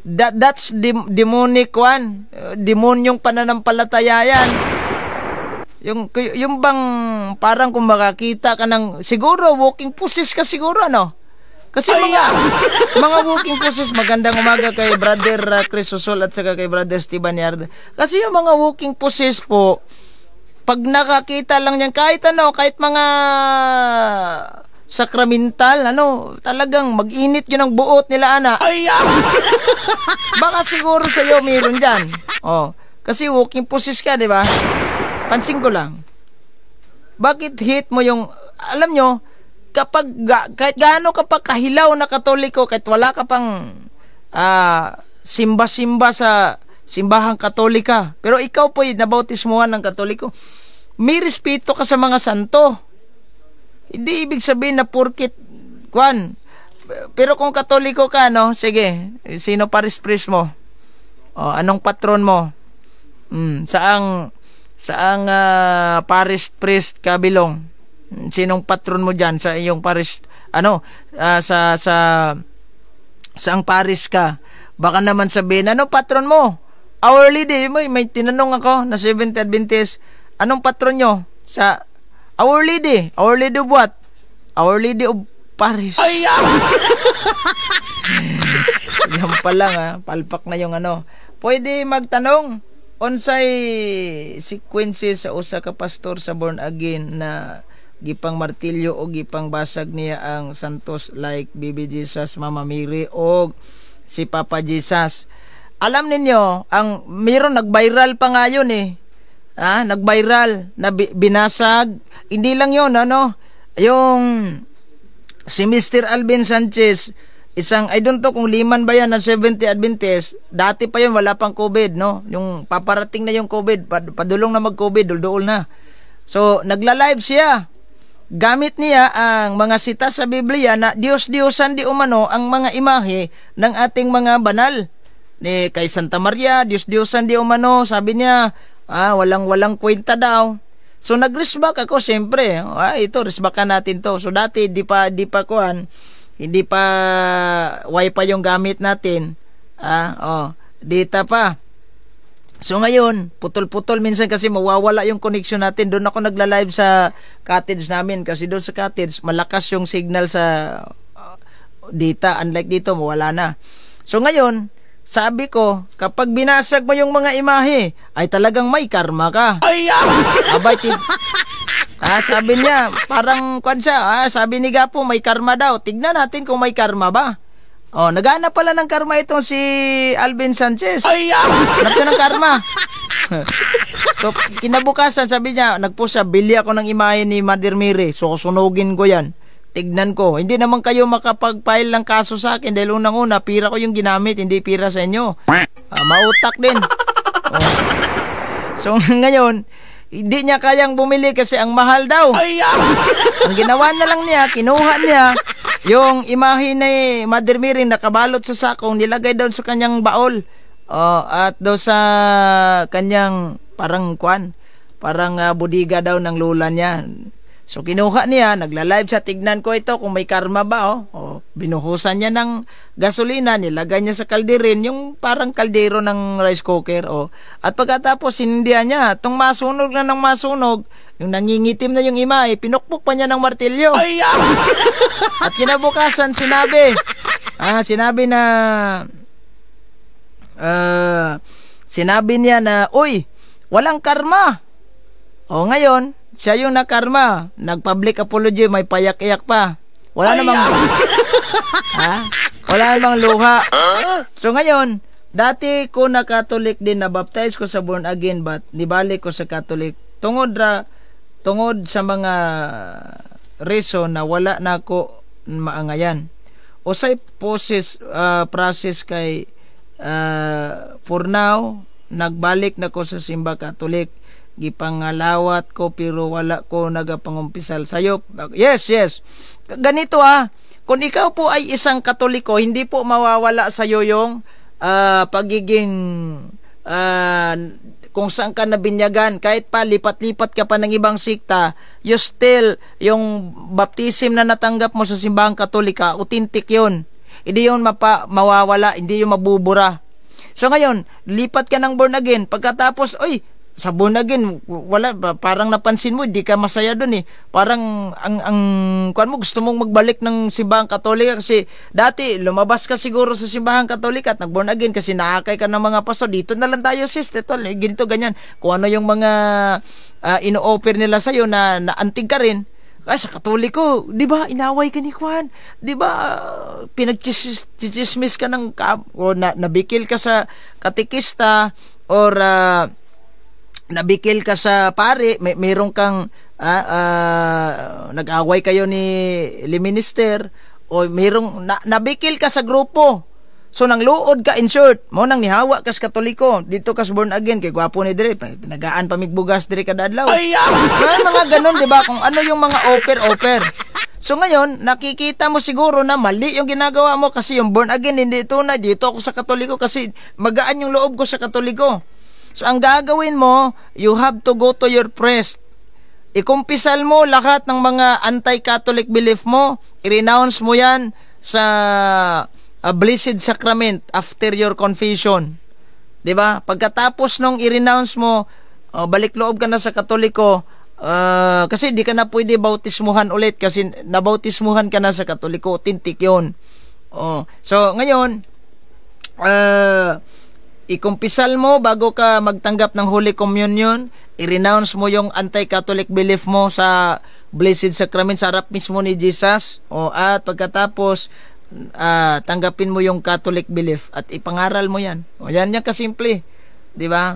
That's demonic one. Demonyong pananampalataya yan. Yung bang parang kung makakita ka ng siguro walking pusis ka siguro ano? Kasi mga walking pusis, magandang umaga kay Brother Chris Susol at saka kay Brother Steven Yard. Kasi yung mga walking pusis po, pag nakakita lang niyan kahit mga sakramental, talagang mag-init yun ang buot nila, ana. Baka siguro sa'yo mayroon dyan. Kasi walking pusis ka, di ba? Pansin ko lang. Bakit hit mo yung, alam nyo, kahit gaano ka pa kahilaw na Katoliko, kahit wala ka pang simba-simba sa simbahang Katolika, pero ikaw po nabautismuhan ng Katoliko, may respeto ka sa mga santo. Hindi ibig sabihin na porkit pero kung Katoliko ka, sige, sino paris-pris mo? Anong patron mo? Saang parish priest ka bilong? Sinong patron mo diyan sa iyong parish? Saang parish ka? Baka naman sabihin, anong patron mo? Our Lady, may tinanong ako na Seventh Adventist, anong patron nyo? Sa Our Lady of what? Our Lady of Paris. Yan pa lang, palpak na yung Pwede magtanong, unsay sequences sa usa ka pastor sa born again na gipang martilyo o gipang basag niya ang santos like Baby Jesus, Mama Mary o si Papa Jesus. Alam ninyo, mayroon nag-viral pa nga yun nag-viral na binasag. Hindi lang yun, yung si Mr. Alvin Sanchez, isang, I don't know kung liman ba yan ng 70 Adventist, dati pa yun, wala pang COVID, yung paparating na yung COVID, padulong na mag-COVID, dulduol na. So, nagla-live siya. Gamit niya ang mga sita sa Biblia na Diyos-Diyosan di umano ang mga imahe ng ating mga banal. Kay Santa Maria, Diyos-Diyosan di umano, sabi niya, walang kwenta daw. So nag-resback ako siyempre. Ito resbackan natin to. So dati hindi pa wifi yung gamit natin. Data pa. So ngayon, putol-putol minsan kasi mawawala yung connection natin. Doon ako nagla-live sa cottage namin kasi doon sa cottage malakas yung signal sa data, unlike dito mawala na. So ngayon, sabi ko, kapag binasag mo yung mga imahe, ay talagang may karma ka. Abay, sabi niya, parang sabi ni Gapo, may karma daw. Tignan natin kung may karma ba. Naghanap pala ng karma itong si Alvin Sanchez. Hanap na ng karma. So, kinabukasan, sabi niya, nagpost siya, bili ako ng imahe ni Mother Mary. So, sunugin ko yan. Tignan ko. Hindi naman kayo makapag-file ng kaso sa akin dahil unang-una, pira ko yung ginamit, hindi pira sa inyo. Mautak din. So, ngayon, hindi niya kayang bumili kasi ang mahal daw. Ang ginawa na lang niya, kinuha niya yung imahe ni Mother Mary nakabalot sa sakong, nilagay daw sa kanyang baol. At daw sa kanyang parang budiga daw ng lula niya. So kinuha niya, nagla-live sa tignan ko ito kung may karma ba. Binuhusan niya ng gasolina, nilagay niya sa kalderin, yung parang kaldero ng rice cooker. At pagkatapos sinindihan niya, itong masunog na ng masunog, yung nangingitim na yung imahe, pinukpok pa niya ng martilyo. At kinabukasan sinabi na sinabi niya na, uy, walang karma. O ngayon, siya yung nakarma. Nag-public apology, may payak-iyak pa. Wala namang wala namang luha. So ngayon, dati ko na Catholic din, na baptize ko sa born again, but nibalik ko sa Catholic tungod sa mga reason na wala na ako maangayan. Usay process kay for now nagbalik na ko sa simba Catholic. Gipangalawat ko pero wala ko nagapangumpisal sayo. Yes. Ganito kung ikaw po ay isang Katoliko, hindi po mawawala sa iyo yung pagiging kung saan ka nabinyagan. Kahit pa lipat-lipat ka pa ng ibang sikta, you still, yung baptism na natanggap mo sa simbahang Katolika, authentic yun. Hindi yun mawawala, hindi yun mabubura. So ngayon, lipat ka ng born again. Pagkatapos, sa born again, wala, parang napansin mo, di ka masaya dun Parang, kuan mo, gusto mong magbalik ng simbahang Katolika kasi dati, lumabas ka siguro sa simbahang Katolika at nag-born again kasi naakay ka ng mga pastor. Dito na lang tayo, sis, ganito, ganyan. Kung ano yung mga ino-offer nila sa'yo na antig ka rin. Ay, sa Katoliko, di ba, inaway ka ni Juan? Di ba, pinagchismis ka ng, o nabikil ka sa katikista, or nabikil ka sa pare, mayroon kang nag-away kayo ni minister, o mayroong nabikil ka sa grupo, so nang luod ka, in short mo nang nihawa ka sa Katoliko, dito ka born again, kay gwapo ni dire, nagaan pamigbugas dire kada adlaw. Mga ganon, di ba, kung ano yung mga offer. So ngayon, nakikita mo siguro na mali yung ginagawa mo kasi yung born again hindi tunay. Dito ako sa Katoliko kasi magaan yung loob ko sa Katoliko. So, ang gagawin mo, you have to go to your priest. Ikumpisal mo lahat ng mga anti-Catholic belief mo. I-renounce mo yan sa Blessed Sacrament after your confession. Diba? Pagkatapos nung i-renounce mo, balik loob ka na sa Katoliko, kasi di ka na pwede bautismuhan ulit kasi nabautismuhan ka na sa Katoliko. Authentic yun. So, ngayon, ikumpisal mo bago ka magtanggap ng Holy Communion, i-renounce mo yung anti-Catholic belief mo sa Blessed Sacrament, sa harap mismo ni Jesus, at pagkatapos tanggapin mo yung Catholic belief at ipangaral mo yan. Yan kasimple, di ba?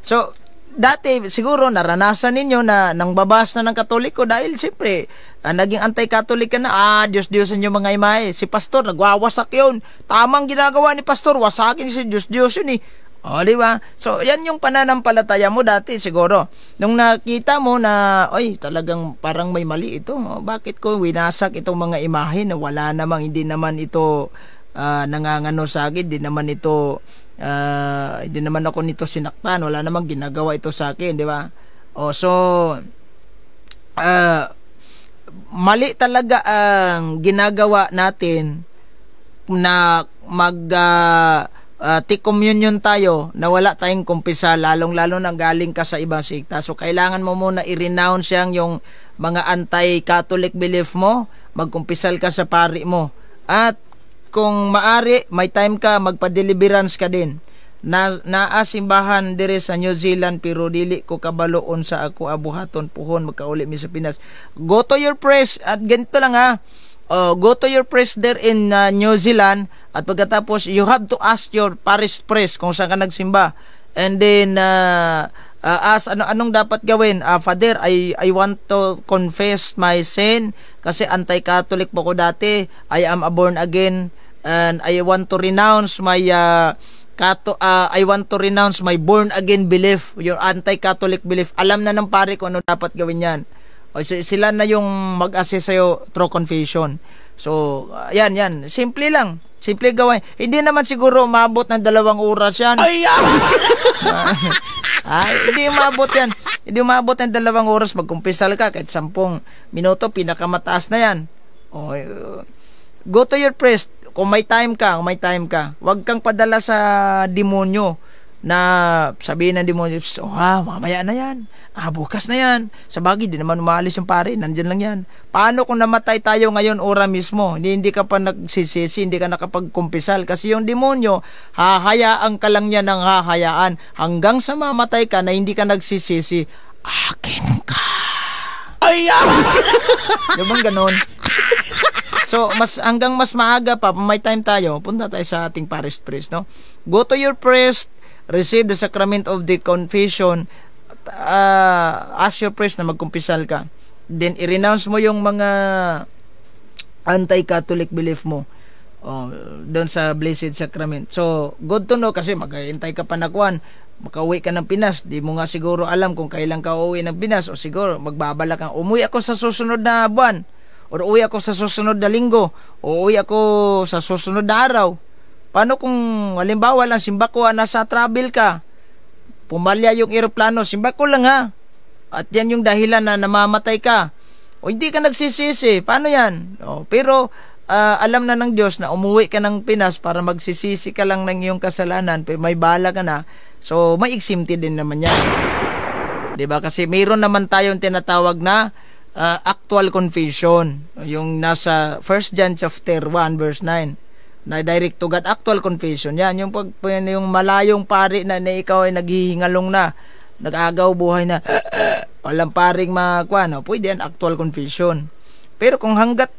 So dati siguro naranasan ninyo na nang babas na ng Katoliko dahil siyempre naging anti-Catholic ka na, Diyos-Diyosan yung mga imahe. Si pastor, nagwawasak yun. Tamang ginagawa ni pastor, wasakin si Diyos-Diyos yun di ba? So, yan yung pananampalataya mo dati siguro. Nung nakita mo na, talagang parang may mali ito. Bakit ko winasak itong mga imahe na wala namang, hindi naman ito nangangano sa akin, hindi naman ako nito sinaktan, wala namang ginagawa ito sa akin, di ba? Mali talaga ang ginagawa natin na take communion tayo na wala tayong kumpisa, lalong-lalo na galing ka sa ibang sikta. So kailangan mo muna i-renounce yung mga anti-Catholic belief mo, magkumpisal ka sa pari mo, at kung maari may time ka magpa-deliverance ka din. Naasimbahan dire sa New Zealand pero dili ko kabaloon sa ako abuhaton puhon magkauli mi sa Pinas. Go to your priest at ganito lang go to your priest there in New Zealand, at pagkatapos you have to ask your parish priest kung saan ka nagsimba, and then ask anong dapat gawin. Father, I want to confess my sin kasi anti-Catholic po ko dati. I am a born again and I want to renounce my born again belief, your anti-Catholic belief. Alam na ng pare ko ano dapat gawin yan. Sila na yung mag-assist sa'yo through confession. So, yan. Simple lang. Simple gawin. Hindi naman siguro maabot ng 2 oras yan. Hindi maabot yan. Hindi maabot ng 2 oras. Magkumpisal ka kahit 10 minuto, pinakamataas na yan. Go to your priest. Kung may time ka, huwag kang padala sa demonyo. na sabihin ng demonyo, mamaya na yan, bukas na yan. Sa bagay, di naman umaalis yung pare, nandyan lang yan. Paano kung namatay tayo ngayon ora mismo? Hindi ka pa nagsisisi, hindi ka nakapagkumpisal. Kasi yung demonyo, hahayaan ka lang niya ng hahayaan hanggang sa mamatay ka na hindi ka nagsisisi. Akin ka. Diba ganon? So, hanggang mas maaga pa, may time tayo, punta tayo sa ating parish priest, no? Go to your priest, receive the sacrament of the confession, ask your priest na magkumpisal ka. Then, i-renounce mo yung mga anti-Catholic belief mo doon sa Blessed Sacrament. So, good to know kasi maghihintay ka pa na makauwi ka ng Pinas, di mo nga siguro alam kung kailan ka uuwi ng Pinas, o siguro magbabala kang umuwi ako sa susunod na buwan, o uwi ako sa susunod na linggo, o uwi ako sa susunod na araw. Paano kung halimbawa lang simba ko nasa travel ka, pumalya yung eroplano, simba ko lang ha, at yan yung dahilan na namamatay ka, o hindi ka nagsisisi, paano yan? Pero alam na ng Diyos na umuwi ka ng Pinas para magsisisi ka lang ng iyong kasalanan, may bala ka na, so may exempted din naman yan, diba? Kasi mayroon naman tayong tinatawag na actual confession, yung nasa 1 John chapter 1 verse 9, na direct to God actual confession. Yan yung yung malayong pari na ikaw ay naghihingalong na, nag-agaw buhay na, walang paring pwede yan actual confession. Pero kung hanggat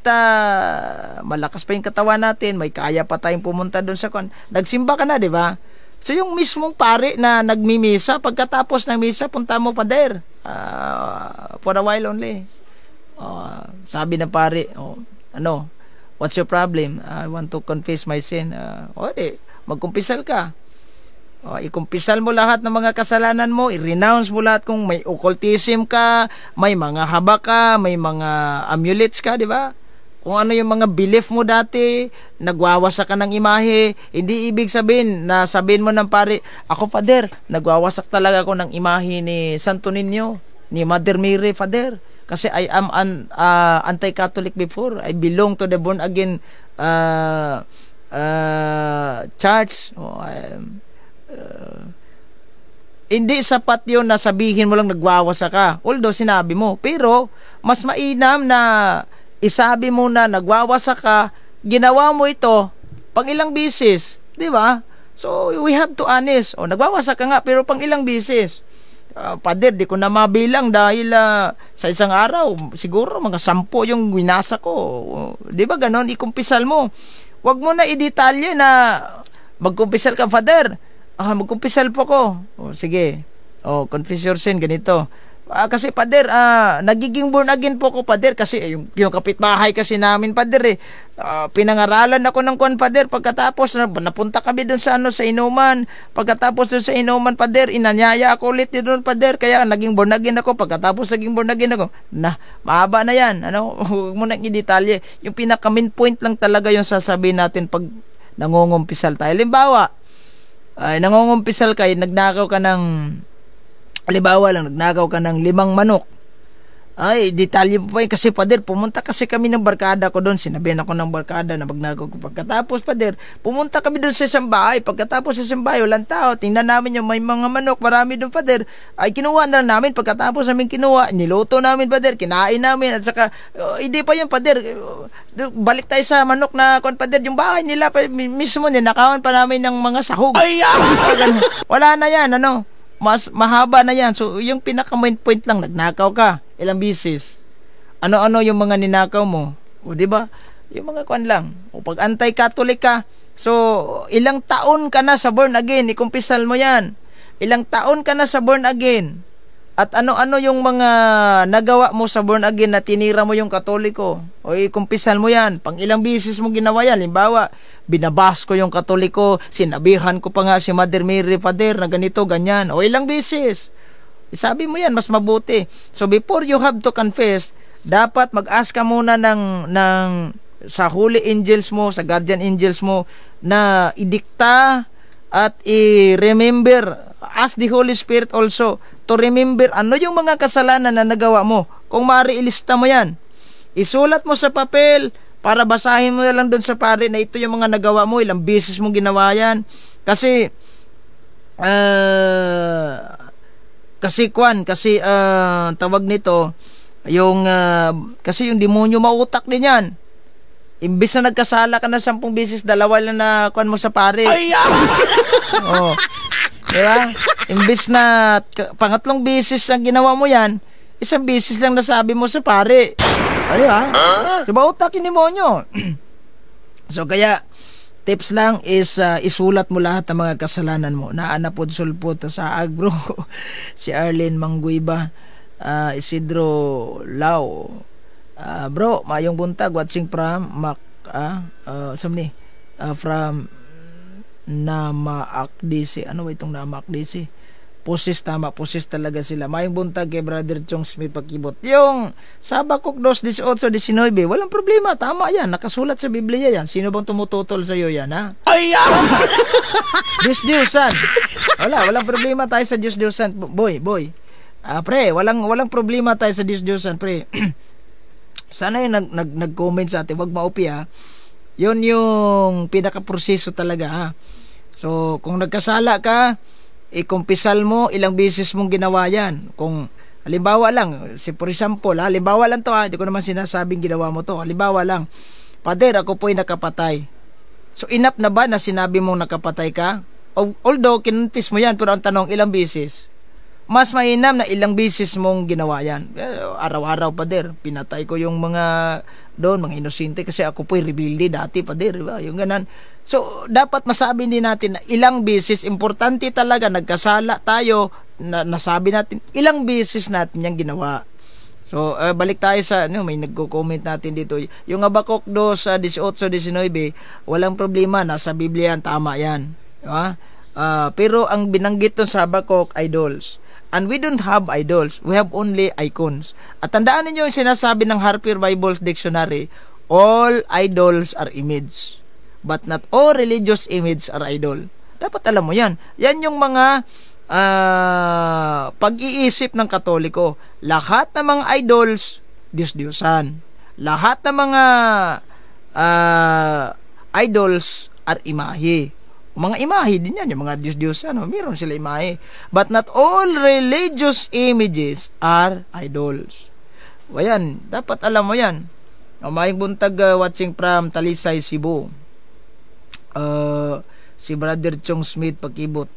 malakas pa yung katawan natin, may kaya pa tayong pumunta doon sa nagsimba ka na, di ba? So yung mismong pari na nagmimisa, pagkatapos ng misa, punta mo, Pader, for a while only. Sabi ng pari, what's your problem? I want to confess my sin. Magkumpisal ka. Ikumpisal mo lahat ng mga kasalanan mo, i-renounce mo lahat kung may occultism ka, may mga haba ka, may mga amulets ka, di ba? Kung ano yung mga belief mo dati, nagwawasak ka ng imahe, hindi ibig sabihin na sabihin mo ng pare, ako, Pader, nagwawasak talaga ako ng imahe ni Santo Niño, ni Mother Mary, Pader. Kasi I am anti-Catholic before. I belong to the born again church. Hindi sapat yun na sabihin mo lang nagwawasa ka. Although sinabi mo. Pero mas mainam na isabi mo na nagwawasa ka, ginawa mo ito pang ilang bisis. Diba? So we have to honest. Nagwawasa ka nga pero pang ilang bisis. Pader, di ko na mabilang dahil sa isang araw siguro mga 10 yung winasa ko. Di ba ganon? Ikumpisal mo. Wag mo na i-detalye na magkumpisal ka, Pader. Magkumpisal po ko. Sige. Confess your sin, ganito. Kasi, Pader, nagiging born again po ko, Pader, kasi yung kapitbahay kasi namin, Pader, pinangaralan ako ng Pader, pagkatapos napunta kami doon sa sa inuman, pagkatapos doon sa inuman, Pader, inanyaya ako ulit doon, Pader, kaya naging born again ako, pagkatapos naging born again ako. Mahaba na yan, huwag mo nang i-detalye. Yung pinaka-main point lang talaga yung sasabihin natin pag nangungumpisal tayo. Halimbawa, nangungumpisal kayo, nagnakaw ka ng halimbawa lang, nagnakaw ka ng 5 manok. Detalye pa yun. Kasi, Pader, pumunta kasi kami ng barkada ko doon. Sinabihan ako ng barkada na magnakaw ko. Pagkatapos, Pader, pumunta kami doon sa isang bahay. Pagkatapos sa isang bahay, walang tao. Tingnan namin yung may mga manok. Marami doon, Pader. Kinuha na namin. Pagkatapos namin kinuha, niluto namin, Pader. Kinain namin. At saka, hindi pa yun, Pader. Balik tayo sa manok na, Pader, yung bahay nila, mismo, ninakawan pa namin ng mga sahog. Wala na yan, mas mahaba na yan. So, yung pinaka-main point lang, nagnakaw ka. Ilang bisis. Ano-ano yung mga ninakaw mo? Diba? Yung mga lang. Pag anti-Catholic ka, so, ilang taon ka na sa born again, ikumpisal mo yan. Ilang taon ka na sa born again. At ano-ano yung mga nagawa mo sa born again na tinira mo yung Katoliko. Ikumpisal mo yan. Pang ilang bisis mo ginawa yan. Limbawa, binabas ko yung Katoliko, sinabihan ko pa nga si Mother Mary, Pader, na ganito, ganyan. Ilang bisis. Sabi mo yan, mas mabuti. So before you have to confess, dapat mag-ask ka muna sa holy angels mo, sa guardian angels mo, na idikta at i-remember. Ask the Holy Spirit also to remember ano yung mga kasalanan na nagawa mo. Kung maaari, ilista mo yan. Isulat mo sa papel para basahin mo na lang doon sa pare na ito yung mga nagawa mo, ilang beses mong ginawa yan. Kasi kasi tawag nito, yung kasi yung demonyo mautak din yan. Imbis na nagkasala ka na 10 beses, 2 lang na kuan mo sa pare. Oh. Diba? Imbis na pangatlong beses ang ginawa mo yan, 1 beses lang nasabi mo sa pare. Ay diba utak yung demonyo? So kaya tips lang is isulat mo lahat ng mga kasalanan mo. Naanapod sulpot sa agro. Si Arlene Mangguiba, Isidro Lau. Bro, mayong buntag watching from from Namaakdisi. Ano ba itong Namaakdisi? Pusis, tama, pusis talaga sila. Mayong buntag kay Brother Chong Smith Pakibot. Yung sa Habakuk 2:18-19, walang problema, tama yan, nakasulat sa Biblia yan. Sino bang tumututol sa iyo yan, ha? Diyos-Diyosan. Walang problema tayo sa Diyos-Diyosan. Boy. Pre, walang problema tayo sa Diyos-Diyosan, pre. Sana yung nag-comment sa atin, wag maupi, ha. Yun yung pinaka-proseso talaga, ha. So, kung nagkasala ka, ikumpisal mo, ilang beses mong ginawa yan. Kung, halimbawa lang, for example, halimbawa lang to, hindi ko naman sinasabing ginawa mo to, halimbawa lang, Pader, ako po'y nakapatay. So, enough na ba na sinabi mong nakapatay ka? Although, kinunpis mo yan, pero ang tanong, ilang beses? Mas mainam na ilang beses mong ginawa yan. Araw-araw, Pader, pinatay ko yung mga doon, mga inosente, kasi ako po'y rebelde dati, Pader, diba? Yung ganan. So, dapat masabi din natin na ilang beses, importante talaga, nagkasala tayo, nasabi natin, ilang beses natin yung ginawa. So, balik tayo sa, may nagko-comment natin dito. Yung Habakuk 2:18-19, walang problema, nasa Biblia yan, tama yan. Diba? Pero ang binanggit doon sa Habakuk, idols. And we don't have idols. We have only icons. At tandaan niyo yung sinasabi ng Harper Bible Dictionary, all idols are image, but not all religious image are idol. Dapat alam mo yan. Yan yung mga pag-iisip ng Katoliko. Lahat ng mga idols, Diyos-Diyosan. Lahat ng mga idols are imahe. Mga imahe din yan, yung mga Diyos-Diyosan, meron sila imahe. But not all religious images are idols. O yan, dapat alam mo yan. Maying buntag watching from Talisay, Cebu. Si Brother Chong Smith Pakibot.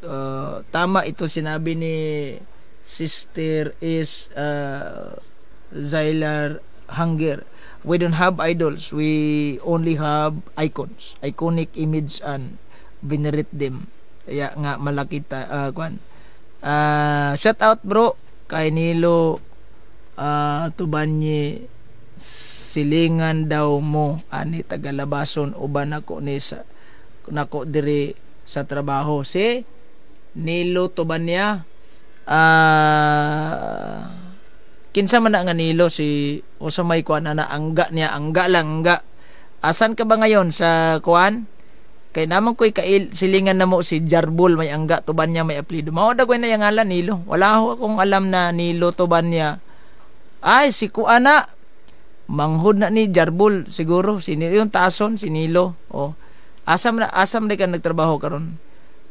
Tama ito sinabi ni Sister is Zylar Hunger. We don't have idols. We only have icons. Iconic image and venerate them. Kaya nga malaki shout out bro kay Nilo Tubanye, silingan daw mo ani Tagalabason uban ako ni sa nako diri sa trabaho. Si Nilo Tubanya, kinsa man na nga Nilo, si o sa may kuan na angga niya, angga. Asan ka ba ngayon sa kuan? Kay naman ko'y silingan na mo si Jarbul, may angga, Tubanya, may apelido. Mao dagway na yung ngalan, Nilo. Wala ho akong alam na Nilo Tubanya. Ay, si Kuana. Manghod na ni Jarbul, siguro. Si Nilo, yung tason, si Nilo. O, asam na ka nagtrabaho karon.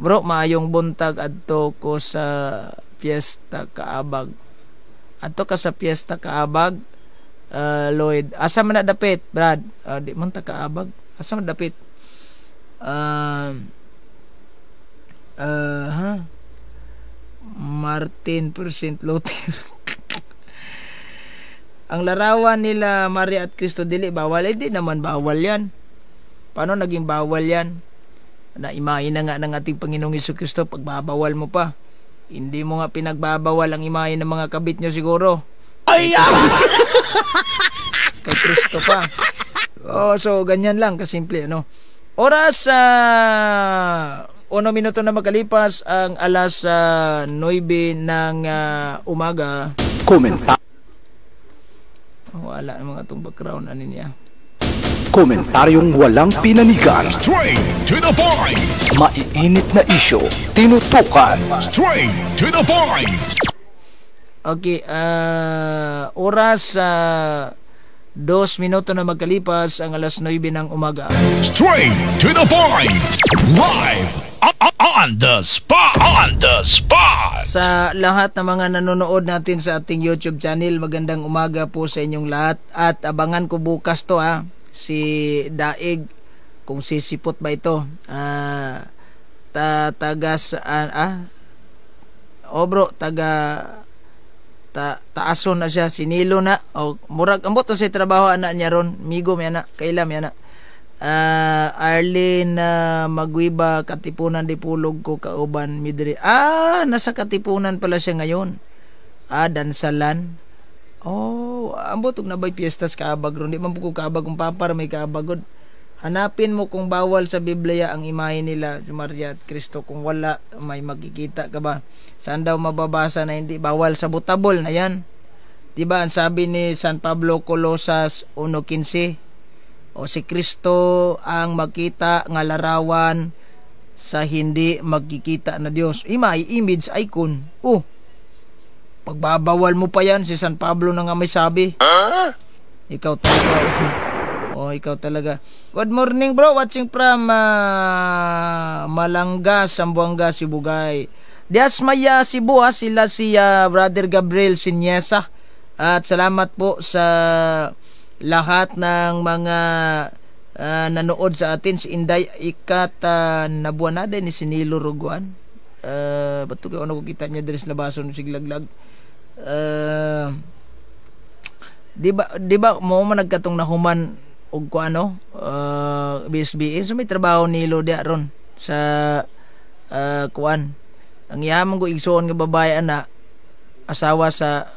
Bro, maayong buntag adto ko sa Fiesta Kaabag. Adto ka sa Fiesta Kaabag, Lloyd. Asam na dapit, Brad. Di man ta Kaabag. Asam na dapit. Martin % Luther. Ang larawan nila Maria at Cristo dili bawal, hindi naman bawal yan. Paano naging bawal yan? Na imahe na nga ng ating Panginoong Jesucristo, pagbabawal mo pa. Hindi mo nga pinagbabawal ang imahe ng mga kabit nyo siguro. Kay Cristo pa. So ganyan lang kasimple, ano. Oras 1 minuto na magkalipas ang alas 9 ng umaga. Komenta. Wala na mga itong background ano niya. Komentaryong walang pinanigan. Straight to the point. Maiinit na isyo, tinutukan. Straight to the point. Okay, oras 2 minuto na magkalipas ang alas 9 ng umaga. Straight to the point. Live On the spot! On the spot! Sa lahat ng mga nanonood natin sa ating YouTube channel, magandang umaga po sa inyong lahat. At abangan ko bukas to si Daig, kung sisipot ba ito. Taason na siya, sinilo na. O, murag, ambot to sa trabaho, anak niya ron. Migo, may anak, kailam, may anak. Arlene Magwiba, Katipunan di Pulog ko kauban midri. Nasa Katipunan pala siya ngayon. Dansalan. Ambot ug nabay piyestas kaabag ron. Di man po ko kaabag kung papar may kaabagod. Hanapin mo kung bawal sa Biblia ang imahe nila, Maria at Kristo. Kung wala, may makikita ka ba? Saan daw mababasa na hindi bawal sa butabol na yan? Diba ang sabi ni San Pablo Colosas 1:15? O si Kristo ang makita nga larawan sa hindi magkikita na Dios. May image icon. Pagbabawal mo pa yan, si San Pablo na nga may sabi. Ikaw talaga. Ikaw talaga. Good morning bro, watching from Malanga, Sambuanga, Sibugay. Dias Maya, Cebu sila si Brother Gabriel Sinyesa. At salamat po sa lahat ng mga nanood sa atin. Si Inday Ikat Nabuanade ni Sinilo Roguan. Bato kayo ano ko kita niya dari sa labason siglaglag. Di ba mo man nagkatong nahuman og ko ano BSBA so may trabaho ni Lodia ron sa kuan. Ang yaman ko igsoon nga babae ana asawa sa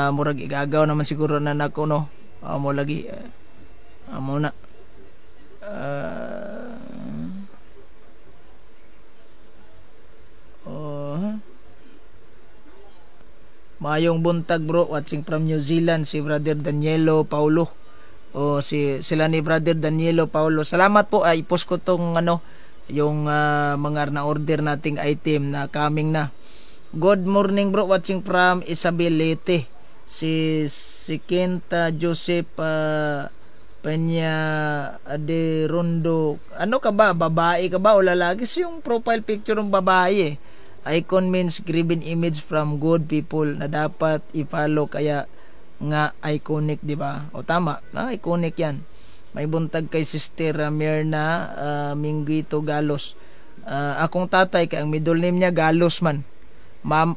murag igagaw naman siguro na nako no. Mo lagi amo na Mayong buntag bro, watching from New Zealand si Brother Danielo Paulo. Sila ni Brother Danielo Paulo. Salamat po, i-post ko tong yung mga na-order nating item na coming na. Good morning bro, watching from Isabelete. Si Kenta Joseph Peña de Rondo. Ano ka ba? Babae ka ba o lalaki? Yung profile picture ng babae Icon means graven image from good people na dapat i-follow, kaya nga iconic, di ba? O tama, iconic yan. May buntag kay Sister Mirna Minguito Galos. Akong tatay kay ang middle name niya Galos man.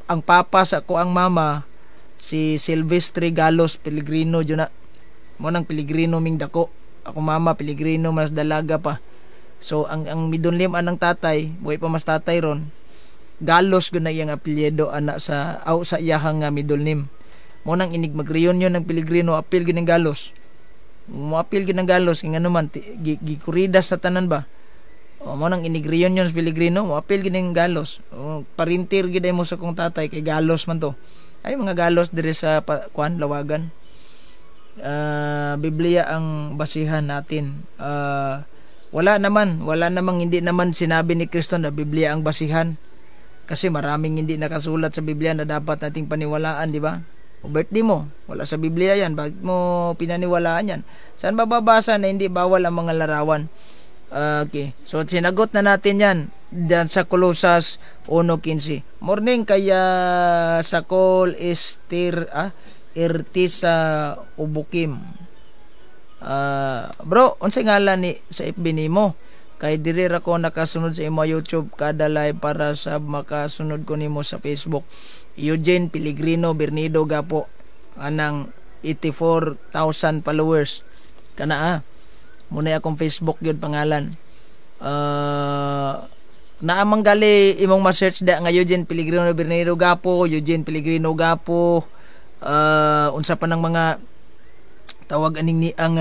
Ang papa sa ko ang mama si Silvestre Galos Pellegrino jud na. Mo nang Pellegrino ming dako. Ako mama Pellegrino mas dalaga pa. So ang middle name anang tatay, buhay pa mas tatay ron. Galos gud na iyang apelyido anak sa sa iyahang middle name. Mo nang inig mag-reunion ng Pellegrino apil gid ng Galos. Mo apil gid ng Galos ing ano man gikuridas sa tanan ba. Mo nang inig reunion sa Pellegrino, mo apil gid ng Galos. Parintir gid mo sa kong tatay kay Galos man to. Ay mga Galos dire sa kuan Lawagan. Biblia ang basihan natin. Wala namang hindi naman sinabi ni Kristo na Biblia ang basihan. Kasi maraming hindi nakasulat sa Biblia na dapat nating paniwalaan, di ba? O birthday mo, wala sa Biblia yan. Bakit mo pinaniwalaan yan? Saan bababasa na hindi bawal ang mga larawan? Okay. So sinagot na natin yan diyan sa Colosas 1:15. Morning kaya sa call Irtisa Ubukim. Bro, unsay ngalan ni sa FB nimo? Kay diri ra ko nakasunod sa imo YouTube kada live para sa makasunod ko nimo sa Facebook. Eugene Pellegrino Bernido gapo anang 84,000 followers. Kana muna akong Facebook yun pangalan. Naamang gali imong ma-search da nga Eugene Pellegrino Bernido gapo, Eugene Pellegrino gapo. Unsa pa ng mga tawag aning ni ang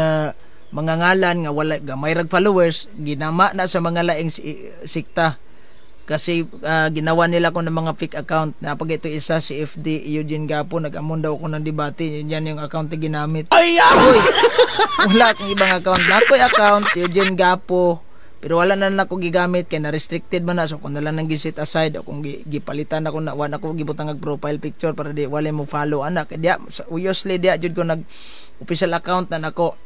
mga ngalan nga wala gamay rag followers, ginama na sa mga laing sikta kasi ginawa nila ko ng mga fake account. Napag ito isa si FD Eugene Gapo, nag-amon daw ko ng debate, yan yung account na ginamit. Oy, wala akong ibang account, nakoy account Eugene Gapo, pero wala na ako gigamit kay na restricted man na, so kung nalang nang giset aside o kung gipalitan ako na wala ako gibutang ag profile picture para di wala mo follow anak. Dia usually dia jud ko nag official account na nako.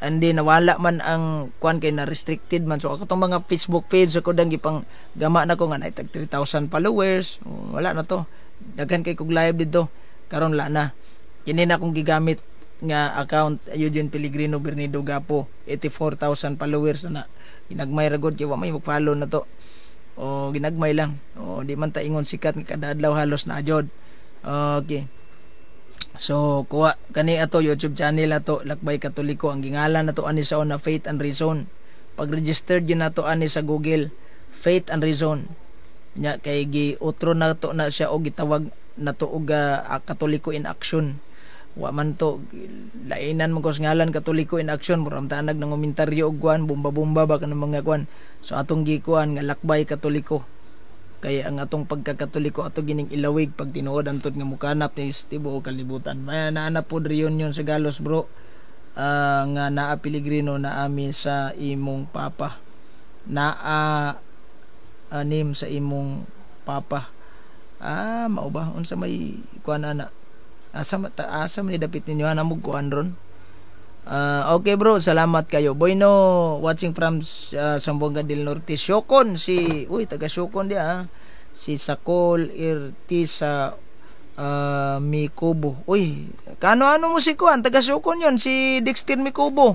and then nawala man ang kuan kay na restricted man, so ako tong mga Facebook page ako dang gipang gama na ko nga na tag 3,000 followers, wala na to, daghan kay kog live dito karon wala na. Kini na akong gigamit nga account, Eugene Pellegrino Bernido Gapo, 84,000 followers na. Ginagmay ra gud kay wa may mag-follow na to, o ginagmay lang, o di man ta ingon sikat nga kada adlaw halos na jud. Okay, so kuha kani ato YouTube channel ato Lakbay Katoliko, ang gingalan nato ani sa una Faith and Reason. Pag-register gyud nato ani sa Google Faith and Reason nya, kay gi-utro nato na siya o gitawag nato og Katoliko in Action. Wa man to lainan mo kos ngalan Katoliko in Action, muram tanag ng komentaryo og kuan bomba-bomba ba kanang mga kuan. So atong gikuan nga Lakbay Katoliko, kaya ang atong pagkakatoliko ato gining ilawig pag tinuod antod nga mukanap ni tibuok kalibutan. May naanap pod reunion sa Galos bro, nga naa Pellegrino na ami sa imong papa, naa anim sa imong papa. Mao ba unsa may kuan ana, asa man ni dapit ninyo ana mo kuan ron. Okay bro, salamat kayo. Bueno, watching from Zamboanga del Norte. Syokon si, taga Syokon dia, si Sakol Irti sa Mikubo. Kano mo si kuan, taga Syokon yon, si Dexter Mikubo.